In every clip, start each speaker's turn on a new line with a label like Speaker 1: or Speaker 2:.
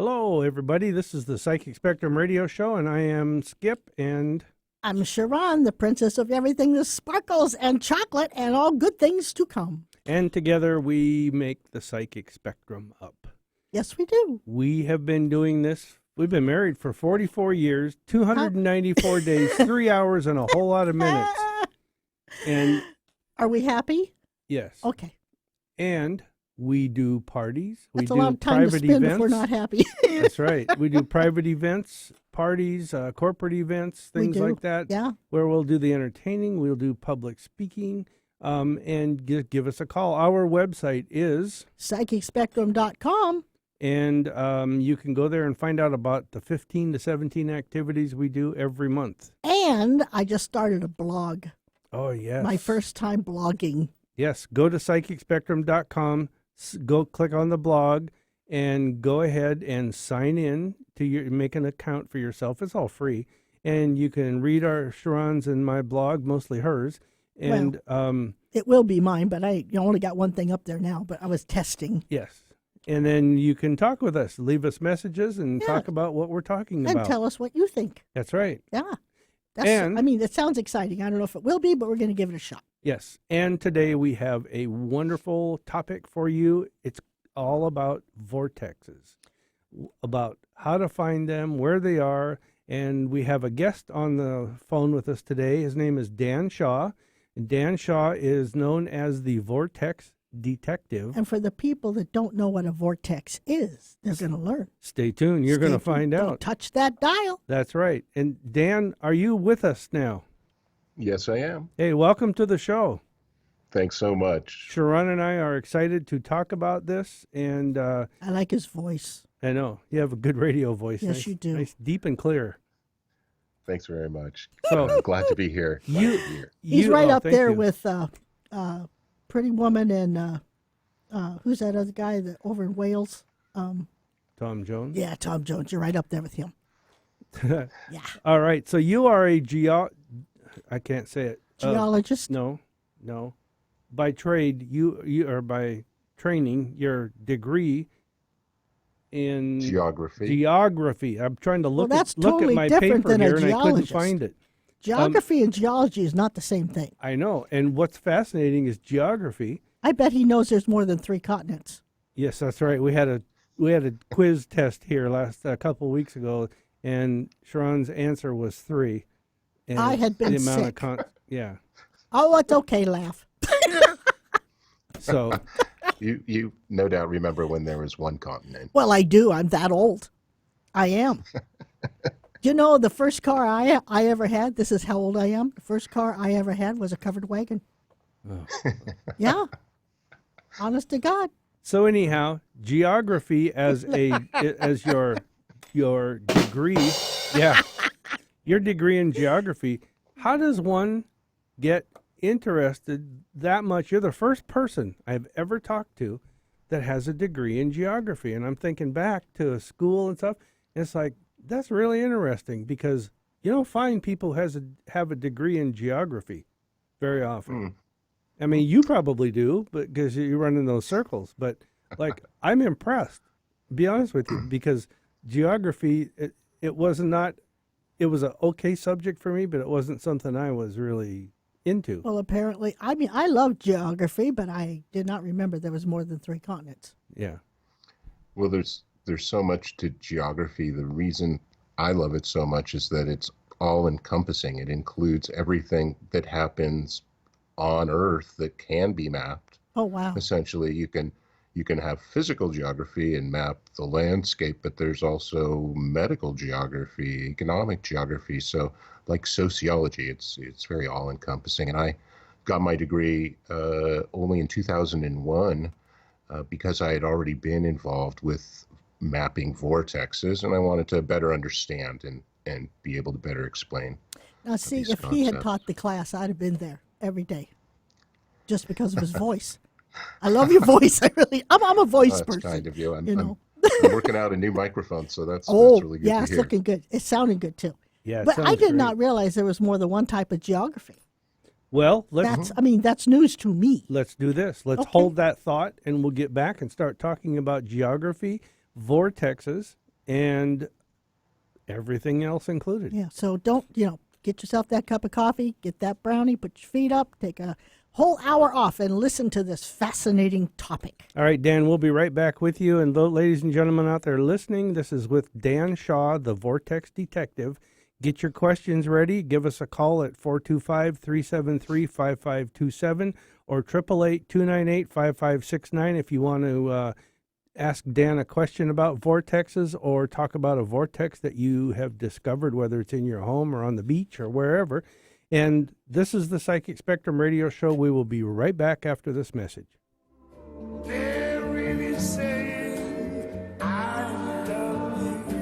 Speaker 1: Hello, everybody. This is the Psychic Spectrum Radio Show, and I am Skip, and
Speaker 2: I'm Sharon, the princess of everything that sparkles and chocolate and all good things to come.
Speaker 1: and together we make the Psychic Spectrum up.
Speaker 2: Yes, we do.
Speaker 1: We have been doing this. We've been married for 44 years, 294 days, 3 hours, and a whole lot of minutes. And
Speaker 2: Are we happy?
Speaker 1: yes,
Speaker 2: Okay.
Speaker 1: and we do parties. We
Speaker 2: That's a
Speaker 1: do
Speaker 2: lot of time to
Speaker 1: private
Speaker 2: spend
Speaker 1: events.
Speaker 2: if we're not happy.
Speaker 1: That's right. We do private events, parties, corporate events,
Speaker 2: We
Speaker 1: things
Speaker 2: do.
Speaker 1: like that.
Speaker 2: Yeah.
Speaker 1: Where we'll do the entertaining, we'll do public speaking, and give us a call. Our website is,
Speaker 2: PsychicSpectrum.com.
Speaker 1: and you can go there and find out about the 15 to 17 activities we do every month.
Speaker 2: And I just started a blog.
Speaker 1: Oh, yes.
Speaker 2: My first time blogging.
Speaker 1: Yes, go to PsychicSpectrum.com, go click on the blog, and go ahead and sign in to make an account for yourself. It's all free. And you can read our Sharon's and my blog, mostly hers. And
Speaker 2: It will be mine, but I only got one thing up there now, but I was testing.
Speaker 1: yes. And then you can talk with us, leave us messages, and
Speaker 2: Yeah.
Speaker 1: talk about what we're talking
Speaker 2: And
Speaker 1: about.
Speaker 2: tell us what you think.
Speaker 1: That's right.
Speaker 2: Yeah.
Speaker 1: And-
Speaker 2: it sounds exciting. I don't know if it will be, but we're going to give it a shot.
Speaker 1: Yes. And today we have a wonderful topic for you. It's all about vortexes, about how to find them, where they are. And we have a guest on the phone with us today. His name is Dan Shaw. And Dan Shaw is known as the Vortex Detective.
Speaker 2: And for the people that don't know what a vortex is, they're going to learn.
Speaker 1: Stay tuned. You're going to
Speaker 2: Stay tuned.
Speaker 1: find
Speaker 2: Don't
Speaker 1: out.
Speaker 2: touch that dial.
Speaker 1: That's right. And Dan, are you with us now?
Speaker 3: Yes, I am.
Speaker 1: Hey, welcome to the show.
Speaker 3: Thanks so much.
Speaker 1: Sharon and I are excited to talk about this. And
Speaker 2: I like his voice.
Speaker 1: I know you have a good radio voice.
Speaker 2: Yes,
Speaker 1: Nice-
Speaker 2: you do.
Speaker 1: Nice, deep and clear.
Speaker 3: Thanks very much.
Speaker 1: So
Speaker 3: Glad to be here. Glad
Speaker 1: You-
Speaker 3: to be here.
Speaker 2: He's right up
Speaker 1: thank
Speaker 2: there
Speaker 1: you.
Speaker 2: with Pretty Woman and who's that other guy that over in Wales?
Speaker 1: Tom Jones.
Speaker 2: Yeah, Tom Jones. You're right up there with him. Yeah,
Speaker 1: All right. So you are a I can't say it.
Speaker 2: geologist.
Speaker 1: No. By trade, you are by training, your degree in
Speaker 3: Geography.
Speaker 1: I'm trying to look
Speaker 2: that's
Speaker 1: at
Speaker 2: totally
Speaker 1: my
Speaker 2: different
Speaker 1: paper
Speaker 2: than a
Speaker 1: here, and I couldn't
Speaker 2: geologist.
Speaker 1: find it.
Speaker 2: Geography and geology is not the same thing.
Speaker 1: I know. And what's fascinating is geography.
Speaker 2: I bet he knows there's more than 3 continents.
Speaker 1: Yes, that's right. We had a quiz test here a couple of weeks ago, and Sharon's answer was 3. And
Speaker 2: I had been
Speaker 1: the amount
Speaker 2: sick.
Speaker 1: of yeah.
Speaker 2: Oh, it's okay, laugh.
Speaker 1: So
Speaker 3: You no doubt remember when there was one continent.
Speaker 2: Well, I do. I'm that old. I am. You know, the first car I ever had, this is how old I am. The first car I ever had was a covered wagon.
Speaker 1: Oh.
Speaker 2: Yeah. Honest to God.
Speaker 1: So anyhow, geography as your degree, yeah, your degree in geography. How does one get interested that much? You're the first person I've ever talked to that has a degree in geography, and I'm thinking back to school and stuff. And it's like that's really interesting because you don't find people have a degree in geography very often. I mean, you probably do, but because you run in those circles. But like, I'm impressed. Be honest with you, because geography, it was an okay subject for me, but it wasn't something I was really into.
Speaker 2: Well, apparently, I love geography, but I did not remember there was more than 3 continents.
Speaker 1: Yeah.
Speaker 3: Well, there's so much to geography. The reason I love it so much is that it's all encompassing. It includes everything that happens on Earth that can be mapped.
Speaker 2: Oh, wow.
Speaker 3: Essentially, you can have physical geography and map the landscape, but there's also medical geography, economic geography. So like sociology, it's very all encompassing. And I got my degree only in 2001 because I had already been involved with mapping vortexes, and I wanted to better understand and be able to better explain.
Speaker 2: Now, see,
Speaker 3: these
Speaker 2: if he had
Speaker 3: concepts.
Speaker 2: taught the class, I'd have been there every day just because of his voice. I love your voice. I'm a voice
Speaker 3: That's
Speaker 2: person.
Speaker 3: kind of you. I'm working out a new microphone, so that's really good
Speaker 2: yeah,
Speaker 3: to
Speaker 2: it's
Speaker 3: hear.
Speaker 2: looking good. It's sounding good, too.
Speaker 1: Yeah. it
Speaker 2: But I
Speaker 1: sounds
Speaker 2: did
Speaker 1: great.
Speaker 2: not realize there was more than one type of geography.
Speaker 1: Well, let's
Speaker 2: That's news to me.
Speaker 1: do this. Let's
Speaker 2: Okay.
Speaker 1: hold that thought, and we'll get back and start talking about geography, vortexes, and everything else included.
Speaker 2: Yeah, so don't, get yourself that cup of coffee, get that brownie, put your feet up, take a whole hour off and listen to this fascinating topic.
Speaker 1: All right, Dan, we'll be right back with you. And ladies and gentlemen out there listening, this is with Dan Shaw, the Vortex Detective. Get your questions ready. Give us a call at 425-373-5527 or 888-298-5569 if you want to ask Dan a question about vortexes or talk about a vortex that you have discovered, whether it's in your home or on the beach or wherever. And this is the Psychic Spectrum Radio Show. We will be right back after this message.
Speaker 4: They're really saying I love you.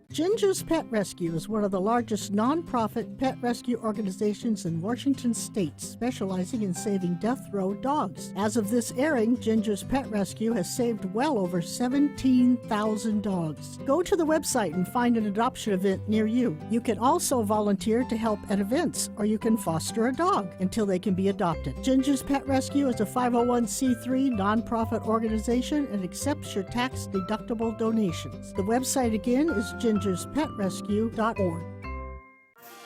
Speaker 2: Ginger's Pet Rescue is one of the largest nonprofit pet rescue organizations in Washington state, specializing in saving death row dogs. As of this airing, Ginger's Pet Rescue has saved well over 17,000 dogs. Go to the website and find an adoption event near you. You can also volunteer to help at events, or you can foster a dog until they can be adopted. Ginger's Pet Rescue is a 501c3 nonprofit organization and accepts your tax-deductible donations. The website again is gingerspetrescue.org.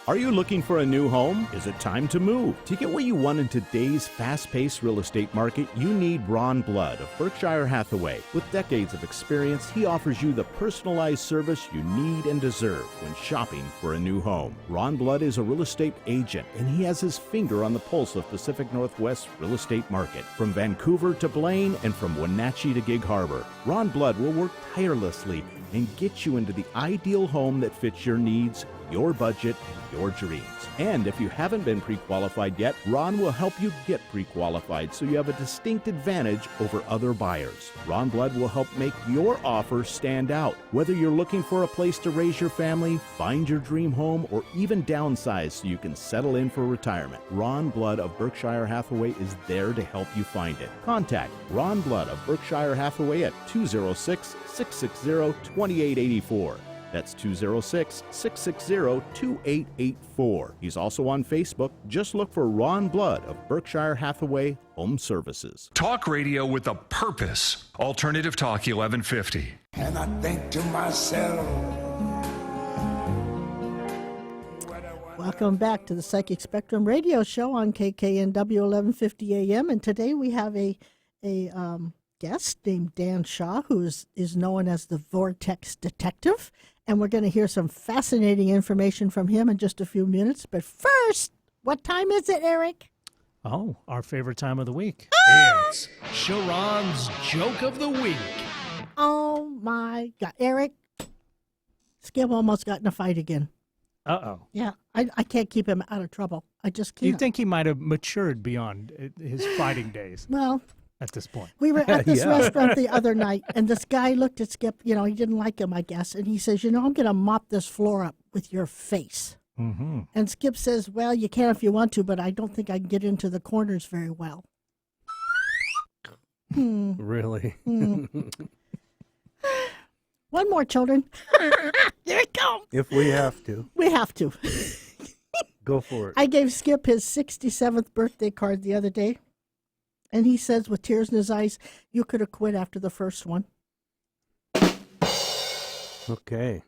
Speaker 5: Are you looking for a new home? Is it time to move? To get what you want in today's fast-paced real estate market, you need Ron Blood of Berkshire Hathaway. With decades of experience, he offers you the personalized service you need and deserve when shopping for a new home. Ron Blood is a real estate agent, and he has his finger on the pulse of Pacific Northwest real estate market. From Vancouver to Blaine and from Wenatchee to Gig Harbor, Ron Blood will work tirelessly and get you into the ideal home that fits your needs, your budget, and your dreams. And if you haven't been pre-qualified yet, Ron will help you get pre-qualified so you have a distinct advantage over other buyers. Ron Blood will help make your offer stand out. Whether you're looking for a place to raise your family, find your dream home, or even downsize so you can settle in for retirement, Ron Blood of Berkshire Hathaway is there to help you find it. Contact Ron Blood of Berkshire Hathaway at 206-660-2884. That's 206-660-2884. He's also on Facebook. Just look for Ron Blood of Berkshire Hathaway Home Services.
Speaker 6: Talk radio with a purpose. Alternative Talk 1150.
Speaker 4: And I think to myself,
Speaker 2: Welcome back to the Psychic Spectrum Radio Show on KKNW 1150 AM. And today we have a guest named Dan Shaw, who is known as the Vortex Detective. And we're going to hear some fascinating information from him in just a few minutes. But first, what time is it, Eric?
Speaker 7: Oh, our favorite time of the week.
Speaker 8: It's Sharon's Joke of the Week.
Speaker 2: Oh, my God. Eric, Skip almost got in a fight again.
Speaker 7: Uh-oh.
Speaker 2: Yeah, I can't keep him out of trouble. I just can't.
Speaker 7: You think he might have matured beyond his fighting days
Speaker 2: Well,
Speaker 7: at this point?
Speaker 2: we were at this
Speaker 1: Yeah.
Speaker 2: restaurant the other night, and this guy looked at Skip. He didn't like him, I guess. And he says, I'm going to mop this floor up with your face.
Speaker 7: Mm-hmm.
Speaker 2: And Skip says, well, you can if you want to, but I don't think I can get into the corners very well.
Speaker 1: Really?
Speaker 2: One more, children. Here it comes.
Speaker 1: If we have to,
Speaker 2: We have to.
Speaker 1: go for it.
Speaker 2: I gave Skip his 67th birthday card the other day, and he says with tears in his eyes, you could have quit after the first one.
Speaker 1: Okay.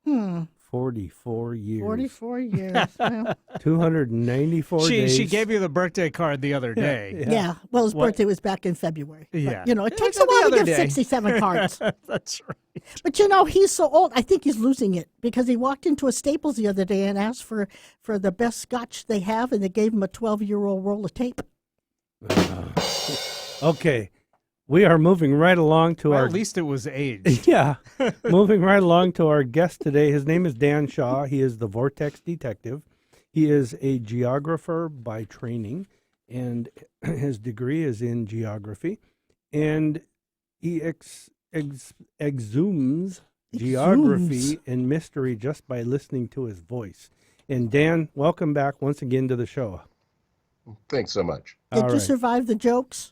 Speaker 1: 44 years.
Speaker 2: 44 years. Well,
Speaker 1: 294 days.
Speaker 7: She gave you the birthday card the other day.
Speaker 2: yeah. Well, his
Speaker 7: What?
Speaker 2: birthday was back in February. But,
Speaker 7: Yeah.
Speaker 2: it takes
Speaker 7: The
Speaker 2: a while to
Speaker 7: other
Speaker 2: give
Speaker 7: day.
Speaker 2: 67 cards.
Speaker 7: That's right.
Speaker 2: But, he's so old. I think he's losing it because he walked into a Staples the other day and asked for the best scotch they have, and they gave him a 12-year-old roll of tape.
Speaker 1: Okay. We are moving right along to
Speaker 7: Well,
Speaker 1: our...
Speaker 7: at least it was aged.
Speaker 1: Yeah. Moving right along to our guest today. His name is Dan Shaw. He is the Vortex Detective. He is a geographer by training, and his degree is in geography. And he exhumes geography and mystery just by listening to his voice. And Dan, welcome back once again to the show.
Speaker 3: Thanks so much.
Speaker 2: Did
Speaker 1: All
Speaker 2: you
Speaker 1: right.
Speaker 2: survive the jokes?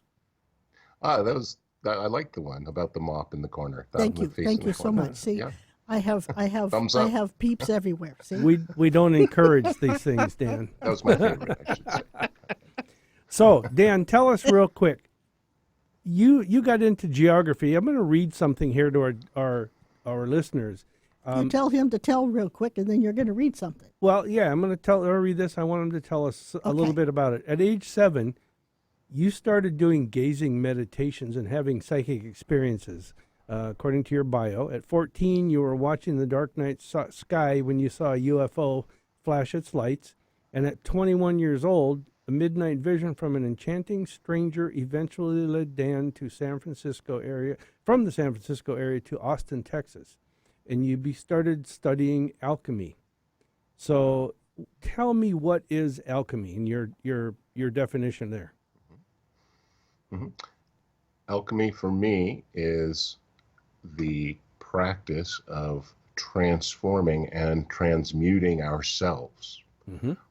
Speaker 3: I like the one about the mop in the corner. That
Speaker 2: Thank
Speaker 3: one
Speaker 2: you.
Speaker 3: facing
Speaker 2: Thank
Speaker 3: the
Speaker 2: you so
Speaker 3: corner.
Speaker 2: much. See,
Speaker 3: Yeah.
Speaker 2: I have
Speaker 3: Thumbs
Speaker 2: I
Speaker 3: up.
Speaker 2: have peeps everywhere. See?
Speaker 1: We don't encourage these things, Dan.
Speaker 3: That was my favorite, I should say.
Speaker 1: So, Dan, tell us real quick. You got into geography. I'm going to read something here to our our listeners.
Speaker 2: You tell him to tell real quick, and then you're going to read something.
Speaker 1: Well, yeah, I'm going to read this. I want him to tell us a little
Speaker 2: Okay.
Speaker 1: bit about it. At age 7, you started doing gazing meditations and having psychic experiences, according to your bio. At 14, you were watching the dark night sky when you saw a UFO flash its lights. And at 21 years old, a midnight vision from an enchanting stranger eventually led Dan to from the San Francisco area to Austin, Texas. And you started studying alchemy. So tell me, what is alchemy and your definition there?
Speaker 3: Mm-hmm. Alchemy for me is the practice of transforming and transmuting ourselves,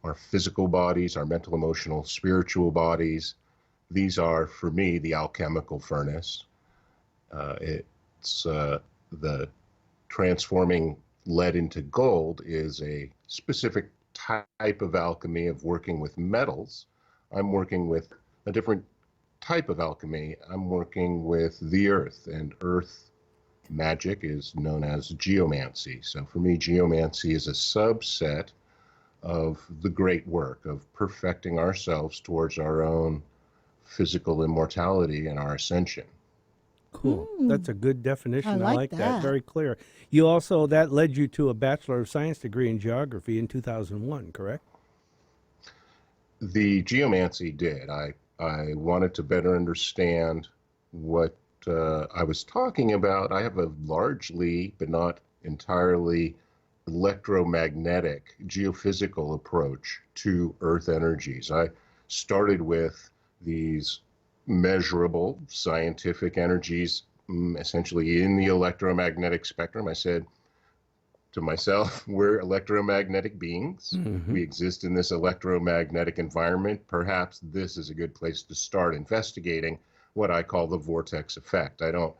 Speaker 3: our physical bodies, our mental, emotional, spiritual bodies. These are, for me, the alchemical furnace. It's the transforming lead into gold is a specific type of alchemy of working with metals. I'm working with a different type of alchemy. I'm working with the earth, and earth magic is known as geomancy. So for me, geomancy is a subset of the great work of perfecting ourselves towards our own physical immortality and our ascension.
Speaker 1: Cool. That's a good definition.
Speaker 2: I
Speaker 1: I
Speaker 2: like
Speaker 1: like that.
Speaker 2: that.
Speaker 1: Very clear. You also, that led you to a Bachelor of Science degree in geography in 2001, correct?
Speaker 3: The geomancy did. I wanted to better understand what I was talking about. I have a largely, but not entirely, electromagnetic, geophysical approach to Earth energies. I started with these measurable scientific energies, essentially in the electromagnetic spectrum. I said to myself, we're electromagnetic beings. We exist in this electromagnetic environment. Perhaps this is a good place to start investigating what I call the vortex effect. I don't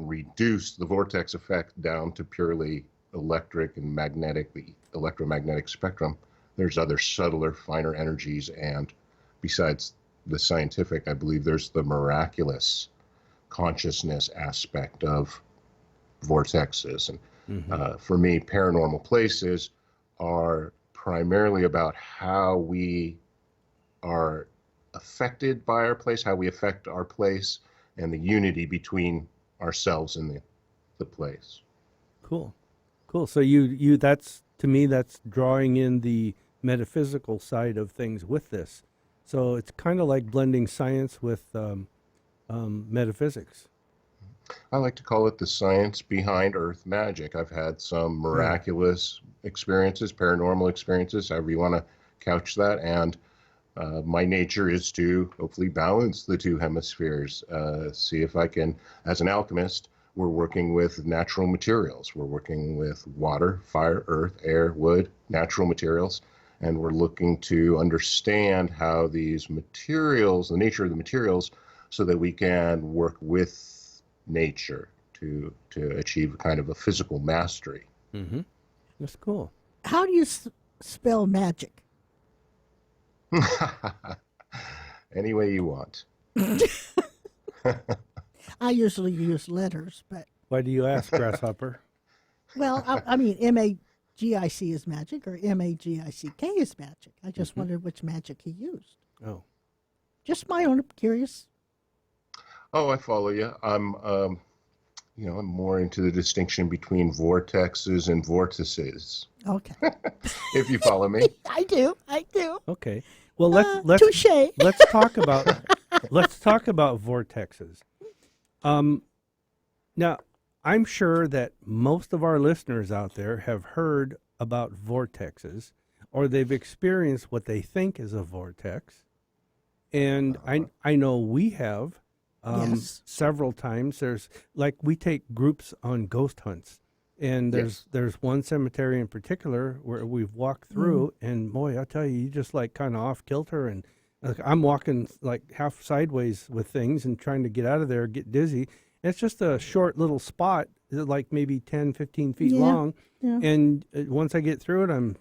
Speaker 3: reduce the vortex effect down to purely electric and magnetic, the electromagnetic spectrum. There's other subtler, finer energies, and besides the scientific, I believe there's the miraculous consciousness aspect of vortexes. And for me, paranormal places are primarily about how we are affected by our place, how we affect our place, and the unity between ourselves and the place.
Speaker 1: Cool. So you that's, to me, that's drawing in the metaphysical side of things with this. So it's kind of like blending science with metaphysics.
Speaker 3: I like to call it the science behind Earth magic. I've had some miraculous experiences, paranormal experiences, however you want to couch that. And my nature is to hopefully balance the two hemispheres. See if I can, as an alchemist, we're working with natural materials. We're working with water, fire, earth, air, wood, natural materials. And we're looking to understand how these materials, the nature of the materials, so that we can work with nature to achieve a kind of a physical mastery.
Speaker 1: That's cool.
Speaker 2: How do you spell magic?
Speaker 3: Any way you want.
Speaker 2: I usually use letters, but,
Speaker 1: Why do you ask, Grasshopper?
Speaker 2: well, I mean, M-A-G-I-C is magic, or M-A-G-I-C-K is magic. I just wondered which magic he used.
Speaker 1: Oh,
Speaker 2: Just my own curious.
Speaker 3: Oh, I follow you. I'm more into the distinction between vortexes and vortices,
Speaker 2: Okay.
Speaker 3: if you follow me.
Speaker 2: I do.
Speaker 1: okay. Well, let's
Speaker 2: Touche.
Speaker 1: let's talk about vortexes. Now, I'm sure that most of our listeners out there have heard about vortexes, or they've experienced what they think is a vortex. And I know we have
Speaker 2: Yes.
Speaker 1: several times. There's, like, we take groups on ghost hunts, and there's one cemetery in particular where we've walked through, and boy, I tell you, you just like kind of off kilter, and I'm walking like half sideways with things and trying to get out of there, get dizzy. It's just a short little spot, like maybe 10, 15 feet long.
Speaker 2: Yeah.
Speaker 1: And once I get through it, I'm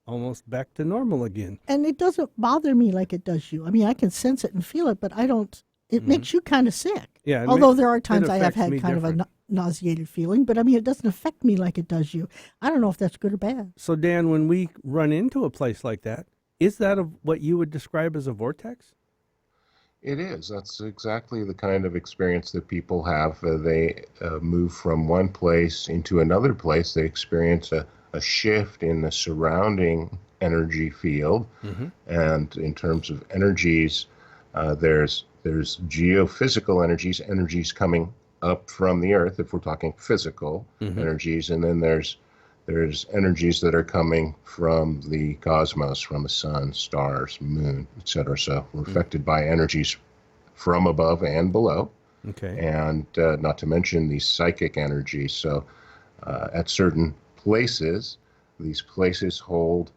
Speaker 1: almost back to normal again.
Speaker 2: And it doesn't bother me like it does you. I mean, I can sense it and feel it, but I don't it makes you kind of sick.
Speaker 1: Yeah, it
Speaker 2: Although
Speaker 1: makes-
Speaker 2: there are
Speaker 1: it
Speaker 2: times I have
Speaker 1: affects
Speaker 2: had
Speaker 1: me
Speaker 2: kind of a
Speaker 1: different.
Speaker 2: nauseated feeling, but I mean, it doesn't affect me like it does you. I don't know if that's good or bad.
Speaker 1: So, Dan, when we run into a place like that, is that what you would describe as a vortex?
Speaker 3: It is. That's exactly the kind of experience that people have. They move from one place into another place. They experience a shift in the surrounding energy field. And in terms of energies, there's geophysical energies coming up from the earth, if we're talking physical energies, and then there's energies that are coming from the cosmos, from the sun, stars, moon, etc. So we're affected by energies from above and below,
Speaker 1: Okay.
Speaker 3: and not to mention these psychic energies. So at certain places, these places hold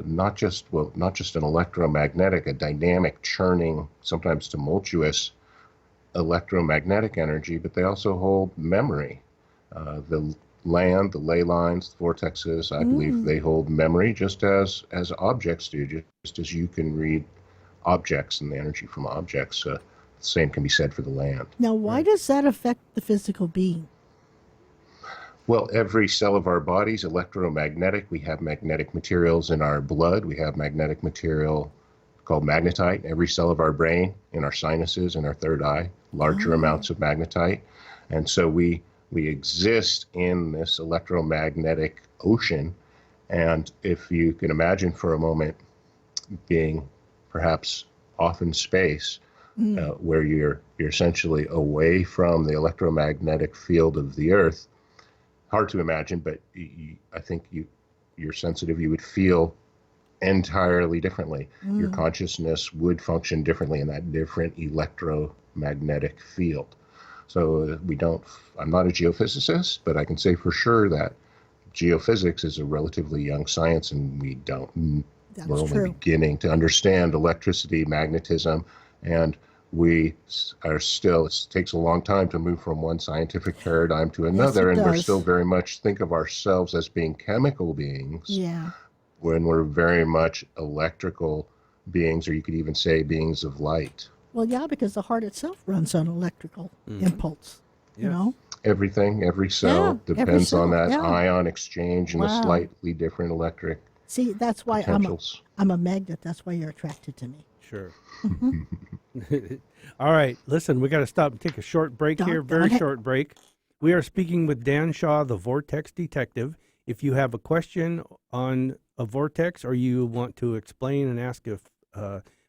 Speaker 3: not just an electromagnetic, a dynamic, churning, sometimes tumultuous electromagnetic energy, but they also hold memory. The land, the ley lines, the vortexes, I believe they hold memory just as objects do, just as you can read objects and the energy from objects. The same can be said for the land.
Speaker 2: Now, why does that affect the physical being?
Speaker 3: Well, every cell of our body is electromagnetic. We have magnetic materials in our blood. We have magnetic material called magnetite. Every cell of our brain, in our sinuses, in our third eye, larger amounts of magnetite. And so we exist in this electromagnetic ocean. And if you can imagine for a moment being perhaps off in space, where you're essentially away from the electromagnetic field of the Earth, hard to imagine, but I think you're sensitive. You would feel entirely differently. Your consciousness would function differently in that different electromagnetic field. So I'm not a geophysicist, but I can say for sure that geophysics is a relatively young science, and
Speaker 2: That's
Speaker 3: we're only
Speaker 2: true.
Speaker 3: beginning to understand electricity, magnetism, and we are still, it takes a long time to move from one scientific paradigm to another,
Speaker 2: it
Speaker 3: and we're
Speaker 2: does.
Speaker 3: still very much think of ourselves as being chemical beings
Speaker 2: Yeah.
Speaker 3: when we're very much electrical beings, or you could even say beings of light.
Speaker 2: Well, yeah, because the heart itself runs on electrical impulse, you
Speaker 1: Yes.
Speaker 2: know?
Speaker 3: Everything, every cell
Speaker 2: Yeah, every
Speaker 3: depends on
Speaker 2: cell,
Speaker 3: that
Speaker 2: yeah.
Speaker 3: ion exchange and the
Speaker 2: Wow.
Speaker 3: slightly different electric
Speaker 2: See, that's why
Speaker 3: potentials.
Speaker 2: I'm a magnet. That's why you're attracted to me.
Speaker 1: Sure. All right. Listen, we got to stop and take a short break here. Very short break. We are speaking with Dan Shaw, the Vortex Detective. If you have a question on a vortex, or you want to explain and ask if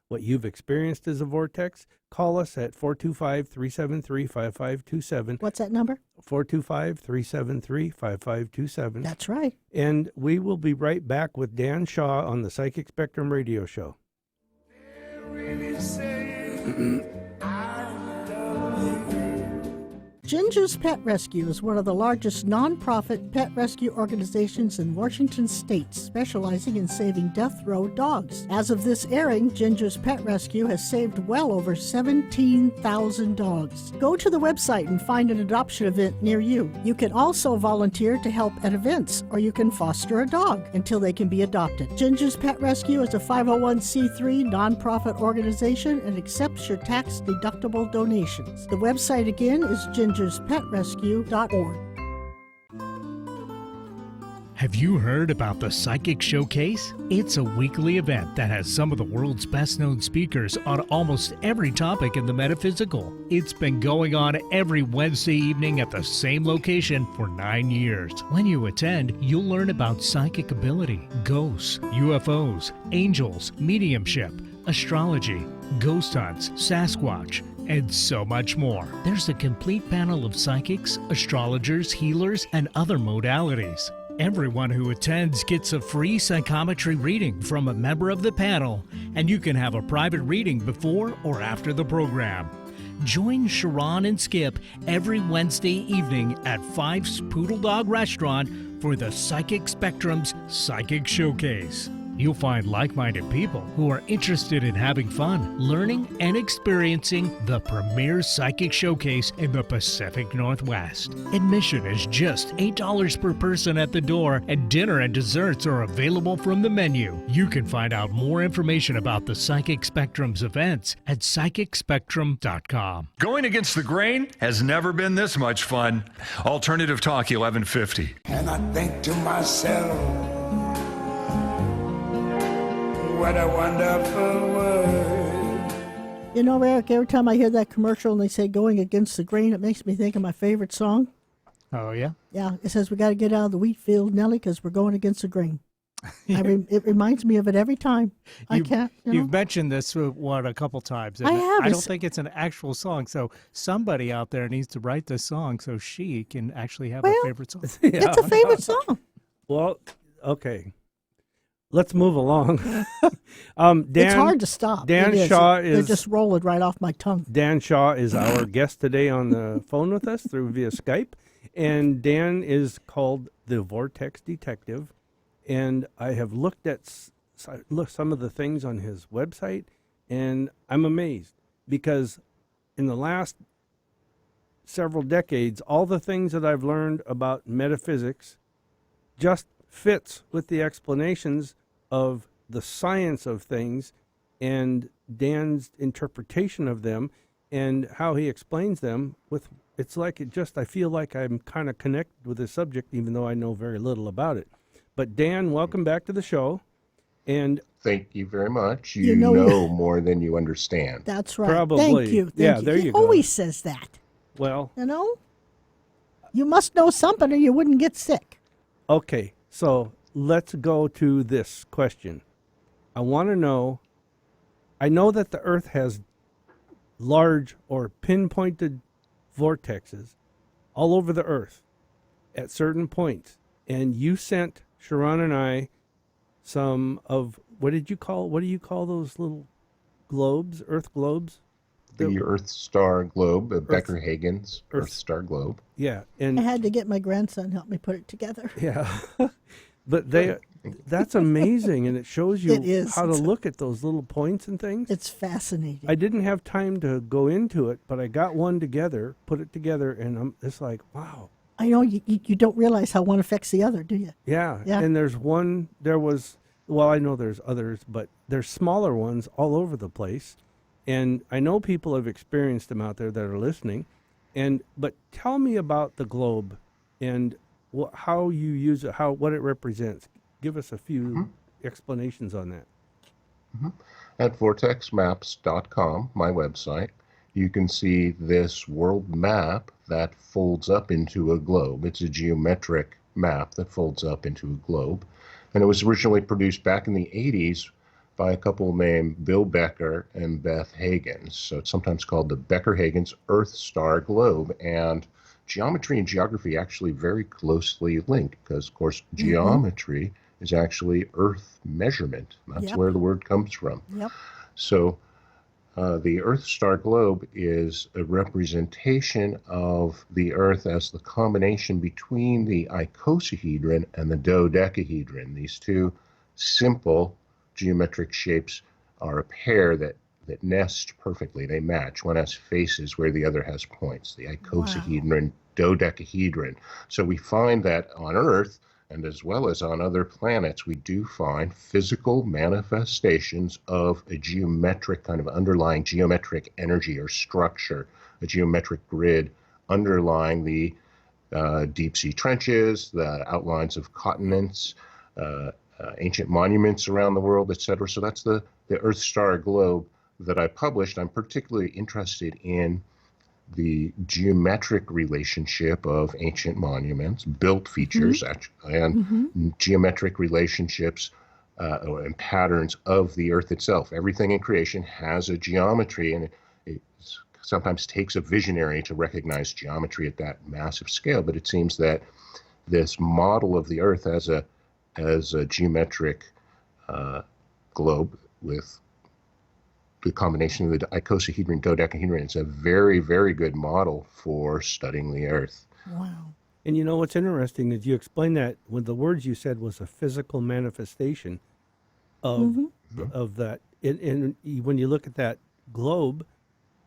Speaker 1: what you've experienced is a vortex, call us at 425-373-5527.
Speaker 2: What's that number?
Speaker 1: 425-373-5527.
Speaker 2: That's right.
Speaker 1: And we will be right back with Dan Shaw on the Psychic Spectrum Radio Show.
Speaker 4: Really saying I love you.
Speaker 2: Ginger's Pet Rescue is one of the largest nonprofit pet rescue organizations in Washington state, specializing in saving death row dogs. As of this airing, Ginger's Pet Rescue has saved well over 17,000 dogs. Go to the website and find an adoption event near you. You can also volunteer to help at events, or you can foster a dog until they can be adopted. Ginger's Pet Rescue is a 501c3 nonprofit organization and accepts your tax-deductible donations. The website again is gingerspetrescue.org.
Speaker 8: Have you heard about the Psychic Showcase? It's a weekly event that has some of the world's best-known speakers on almost every topic in the metaphysical. It's been going on every Wednesday evening at the same location for 9 years. When you attend, you'll learn about psychic ability, ghosts, UFOs, angels, mediumship, astrology, ghost hunts, Sasquatch, and so much more. There's a complete panel of psychics, astrologers, healers, and other modalities. Everyone who attends gets a free psychometry reading from a member of the panel, and you can have a private reading before or after the program. Join Sharon and Skip every Wednesday evening at Fife's Poodle Dog Restaurant for the Psychic Spectrum's Psychic Showcase. You'll find like-minded people who are interested in having fun, learning, and experiencing the premier psychic showcase in the Pacific Northwest. Admission is just $8 per person at the door, and dinner and desserts are available from the menu. You can find out more information about the Psychic Spectrum's events at psychicspectrum.com.
Speaker 6: Going against the grain has never been this much fun. Alternative Talk 1150.
Speaker 4: And I think to myself, what a wonderful world.
Speaker 2: You know, Eric, every time I hear that commercial and they say going against the grain, it makes me think of my favorite song.
Speaker 7: Oh, yeah?
Speaker 2: Yeah, it says we got to get out of the wheat field, Nelly, because we're going against the grain. It reminds me of it every time. I can't,
Speaker 7: You've mentioned this, a couple times.
Speaker 2: I have.
Speaker 7: I don't think it's an actual song. So somebody out there needs to write this song so she can actually have a favorite song.
Speaker 2: It's a favorite song.
Speaker 1: Well, okay. Let's move along. Dan,
Speaker 2: It's hard to stop.
Speaker 1: Dan
Speaker 2: It is.
Speaker 1: Shaw
Speaker 2: They're
Speaker 1: is
Speaker 2: just rolling right off my tongue.
Speaker 1: Dan Shaw is our guest today on the phone with us via Skype, and Dan is called the Vortex Detective. And I have looked at some of the things on his website, and I'm amazed because in the last several decades, all the things that I've learned about metaphysics just fits with the explanations of the science of things and Dan's interpretation of them and how he explains them with it's like I feel like I'm kind of connected with the subject even though I know very little about it. But Dan, welcome back to the show. And
Speaker 3: Thank you very much. You
Speaker 2: know-
Speaker 3: know more than you understand.
Speaker 2: That's right.
Speaker 1: Probably.
Speaker 2: Thank you.
Speaker 1: Yeah, there
Speaker 2: He
Speaker 1: you go.
Speaker 2: always says that.
Speaker 1: well,
Speaker 2: You know? You must know something or you wouldn't get sick.
Speaker 1: okay, so let's go to this question. I want to know, I know that the Earth has large or pinpointed vortexes all over the Earth at certain points. And you sent Sharon and I some of, what do you call those little globes, Earth globes?
Speaker 3: The Earth Star Globe, Becker-Hagen's
Speaker 1: Earth-
Speaker 3: Earth Star Globe.
Speaker 1: Yeah,
Speaker 2: I
Speaker 1: and
Speaker 2: had to get my grandson to help me put it together.
Speaker 1: yeah, but that's amazing, and it shows you
Speaker 2: It is.
Speaker 1: how to
Speaker 2: It's-
Speaker 1: look at those little points and things.
Speaker 2: It's fascinating.
Speaker 1: I didn't have time to go into it, but I got one together, put it together, and it's like, wow.
Speaker 2: I know you don't realize how one affects the other, do you?
Speaker 1: Yeah.
Speaker 2: Yeah.
Speaker 1: And I know there's others, but there's smaller ones all over the place. And I know people have experienced them out there that are listening. But tell me about the globe and how you use it, what it represents. Give us a few explanations on that.
Speaker 3: At vortexmaps.com, my website, you can see this world map that folds up into a globe. It's a geometric map that folds up into a globe. And it was originally produced back in the 80s by a couple named Bill Becker and Beth Hagen. So it's sometimes called the Becker-Hagen's Earth Star Globe. And geometry and geography actually very closely linked because, of course, geometry is actually Earth measurement. That's
Speaker 2: Yep.
Speaker 3: where the word comes from.
Speaker 2: Yep.
Speaker 3: So the Earth Star Globe is a representation of the Earth as the combination between the icosahedron and the dodecahedron. These two simple geometric shapes are a pair that nest perfectly. They match. One has faces where the other has points, the icosahedron, dodecahedron. So we find that on Earth, and as well as on other planets, we do find physical manifestations of a geometric kind of underlying geometric energy or structure, a geometric grid underlying the deep sea trenches, the outlines of continents, ancient monuments around the world, etc. So that's the Earth Star Globe that I published. I'm particularly interested in the geometric relationship of ancient monuments, built features, and geometric relationships and patterns of the Earth itself. Everything in creation has a geometry, and it sometimes takes a visionary to recognize geometry at that massive scale. But it seems that this model of the Earth as a geometric globe with the combination of the icosahedron, dodecahedron, it's a very, very good model for studying the Earth.
Speaker 2: Wow.
Speaker 1: And you know what's interesting is you explained that when the words you said was a physical manifestation. of of that. And when you look at that globe,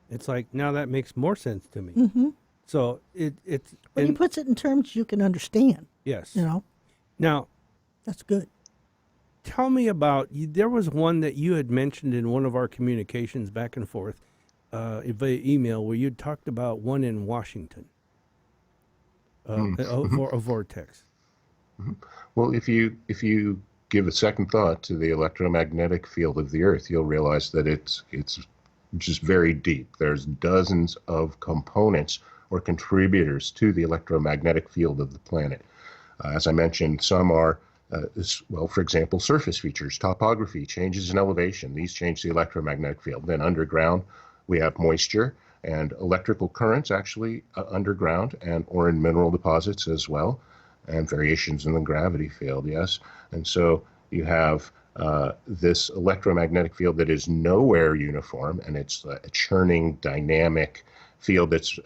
Speaker 1: it's like now that makes more sense to me. So it's
Speaker 2: When he puts it in terms you can understand,
Speaker 1: yes.
Speaker 2: now that's good.
Speaker 1: Tell me about there was one that you had mentioned in one of our communications back and forth via email where you'd talked about one in Washington, a vortex.
Speaker 3: Well, if you give a second thought to the electromagnetic field of the Earth, you'll realize that it's just very deep. There's dozens of components or contributors to the electromagnetic field of the planet. As I mentioned, some are, for example, surface features, topography, changes in elevation. These change the electromagnetic field. Then underground, we have moisture and electrical currents actually underground or in mineral deposits as well, and variations in the gravity field, yes. And so you have this electromagnetic field that is nowhere uniform, and it's a churning, dynamic field that's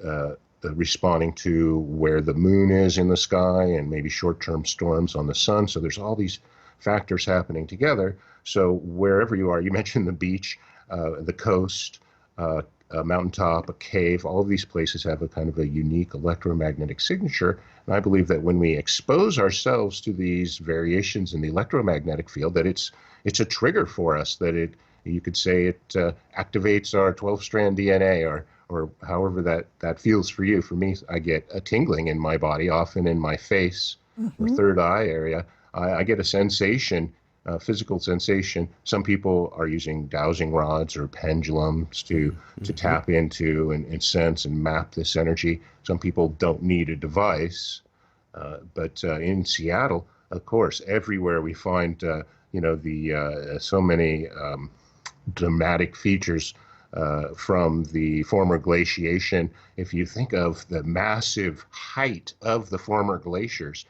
Speaker 3: responding to where the moon is in the sky and maybe short-term storms on the sun. So there's all these factors happening together. So wherever you are, you mentioned the beach, the coast, a mountaintop, a cave, all of these places have a kind of a unique electromagnetic signature. And I believe that when we expose ourselves to these variations in the electromagnetic field, that it's a trigger for us, that you could say it activates our 12-strand DNA or however that feels for you. For me, I get a tingling in my body, often in my face or third eye area. I get a sensation, physical sensation. Some people are using dowsing rods or pendulums to tap into and sense and map this energy. Some people don't need a device. But in Seattle, of course, everywhere we find, so many dramatic features from the former glaciation. If you think of the massive height of the former glaciers,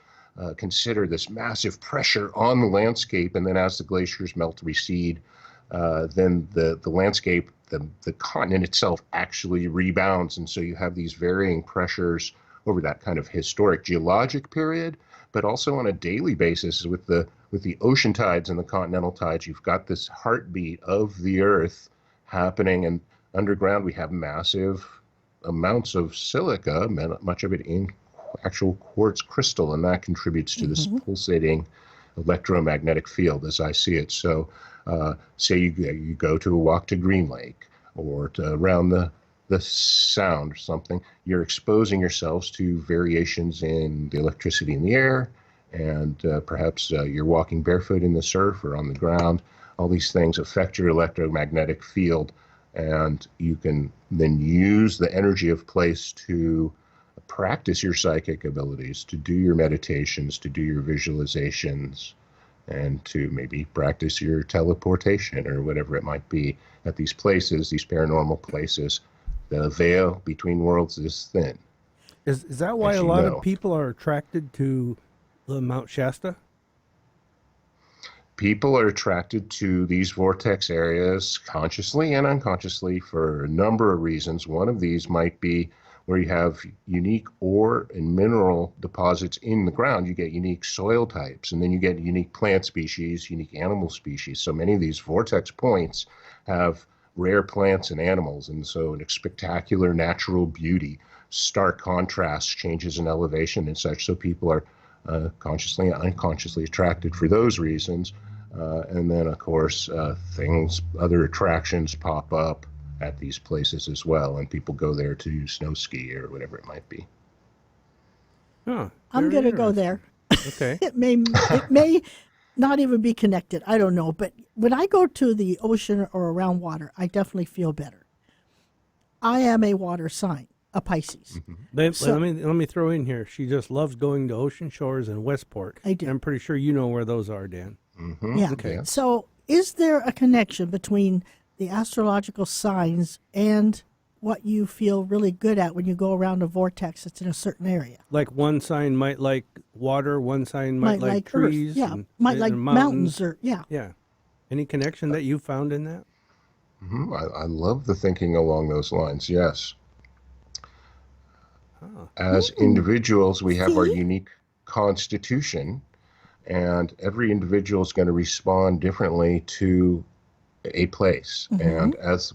Speaker 3: consider this massive pressure on the landscape, and then as the glaciers melt, recede, then the landscape, the continent itself actually rebounds, and so you have these varying pressures over that kind of historic geologic period, but also on a daily basis with the ocean tides and the continental tides. You've got this heartbeat of the Earth happening, and underground we have massive amounts of silica, much of it in actual quartz crystal, and that contributes to this pulsating electromagnetic field as I see it. So say you go to a walk to Green Lake or around the sound or something, you're exposing yourselves to variations in the electricity in the air, and perhaps you're walking barefoot in the surf or on the ground. All these things affect your electromagnetic field, and you can then use the energy of place to practice your psychic abilities, to do your meditations, to do your visualizations, and to maybe practice your teleportation or whatever it might be at these places, these paranormal places. The veil between worlds is thin.
Speaker 1: Is that why a lot of people are attracted to the Mount Shasta?
Speaker 3: People are attracted to these vortex areas consciously and unconsciously for a number of reasons. One of these might be where you have unique ore and mineral deposits in the ground. You get unique soil types, and then you get unique plant species, unique animal species. So many of these vortex points have rare plants and animals, and so a spectacular natural beauty, stark contrast, changes in elevation and such. So people are consciously and unconsciously attracted for those reasons. And then, of course, other attractions pop up at these places as well, and people go there to snow ski or whatever it might be.
Speaker 1: Huh,
Speaker 2: I'm going to go there.
Speaker 1: Okay.
Speaker 2: It may not even be connected. I don't know. But when I go to the ocean or around water, I definitely feel better. I am a water sign, a Pisces.
Speaker 1: Let me throw in here. She just loves going to ocean shores and Westport.
Speaker 2: I do.
Speaker 1: I'm pretty sure you know where those are, Dan.
Speaker 2: Yeah.
Speaker 1: Okay.
Speaker 2: So is there a connection between the astrological signs and what you feel really good at when you go around a vortex that's in a certain area?
Speaker 1: Like one sign might like water, one sign might like trees.
Speaker 2: Earth. Yeah,
Speaker 1: and,
Speaker 2: might
Speaker 1: and
Speaker 2: like mountains or, yeah.
Speaker 1: Yeah. Any connection that you found in that?
Speaker 3: I love the thinking along those lines, yes. As individuals, we have our unique constitution, and every individual is going to respond differently to a place. And as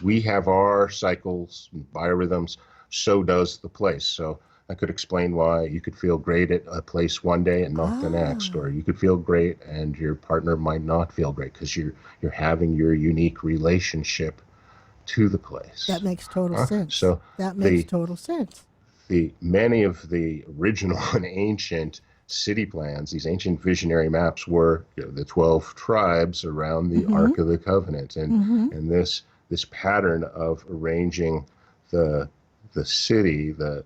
Speaker 3: we have our cycles and biorhythms, so does the place. So I could explain why you could feel great at a place one day and not the next, or you could feel great and your partner might not feel great because you're having your unique relationship to the place.
Speaker 2: That makes total sense.
Speaker 3: So
Speaker 2: that makes total sense.
Speaker 3: Many of the original and ancient city plans, these ancient visionary maps, were the 12 tribes around the Ark of the Covenant, and this pattern of arranging the city, the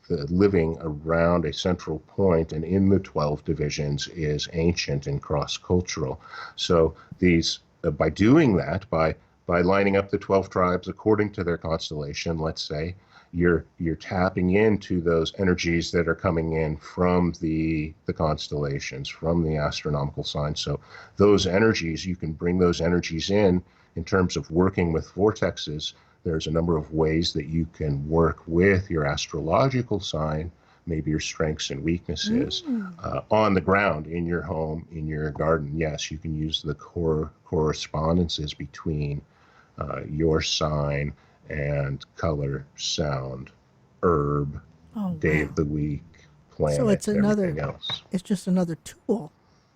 Speaker 3: living around a central point and in the 12 divisions is ancient and cross-cultural. So these by doing that, by lining up the 12 tribes according to their constellation, let's say, you're tapping into those energies that are coming in from the constellations, from the astronomical signs. So those energies, you can bring those energies in terms of working with vortexes. There's a number of ways that you can work with your astrological sign, maybe your strengths and weaknesses, on the ground, in your home, in your garden. Yes, you can use the correspondences between your sign and color, sound, herb, day of the week, planet,
Speaker 2: So it's
Speaker 3: everything else.
Speaker 2: It's just another tool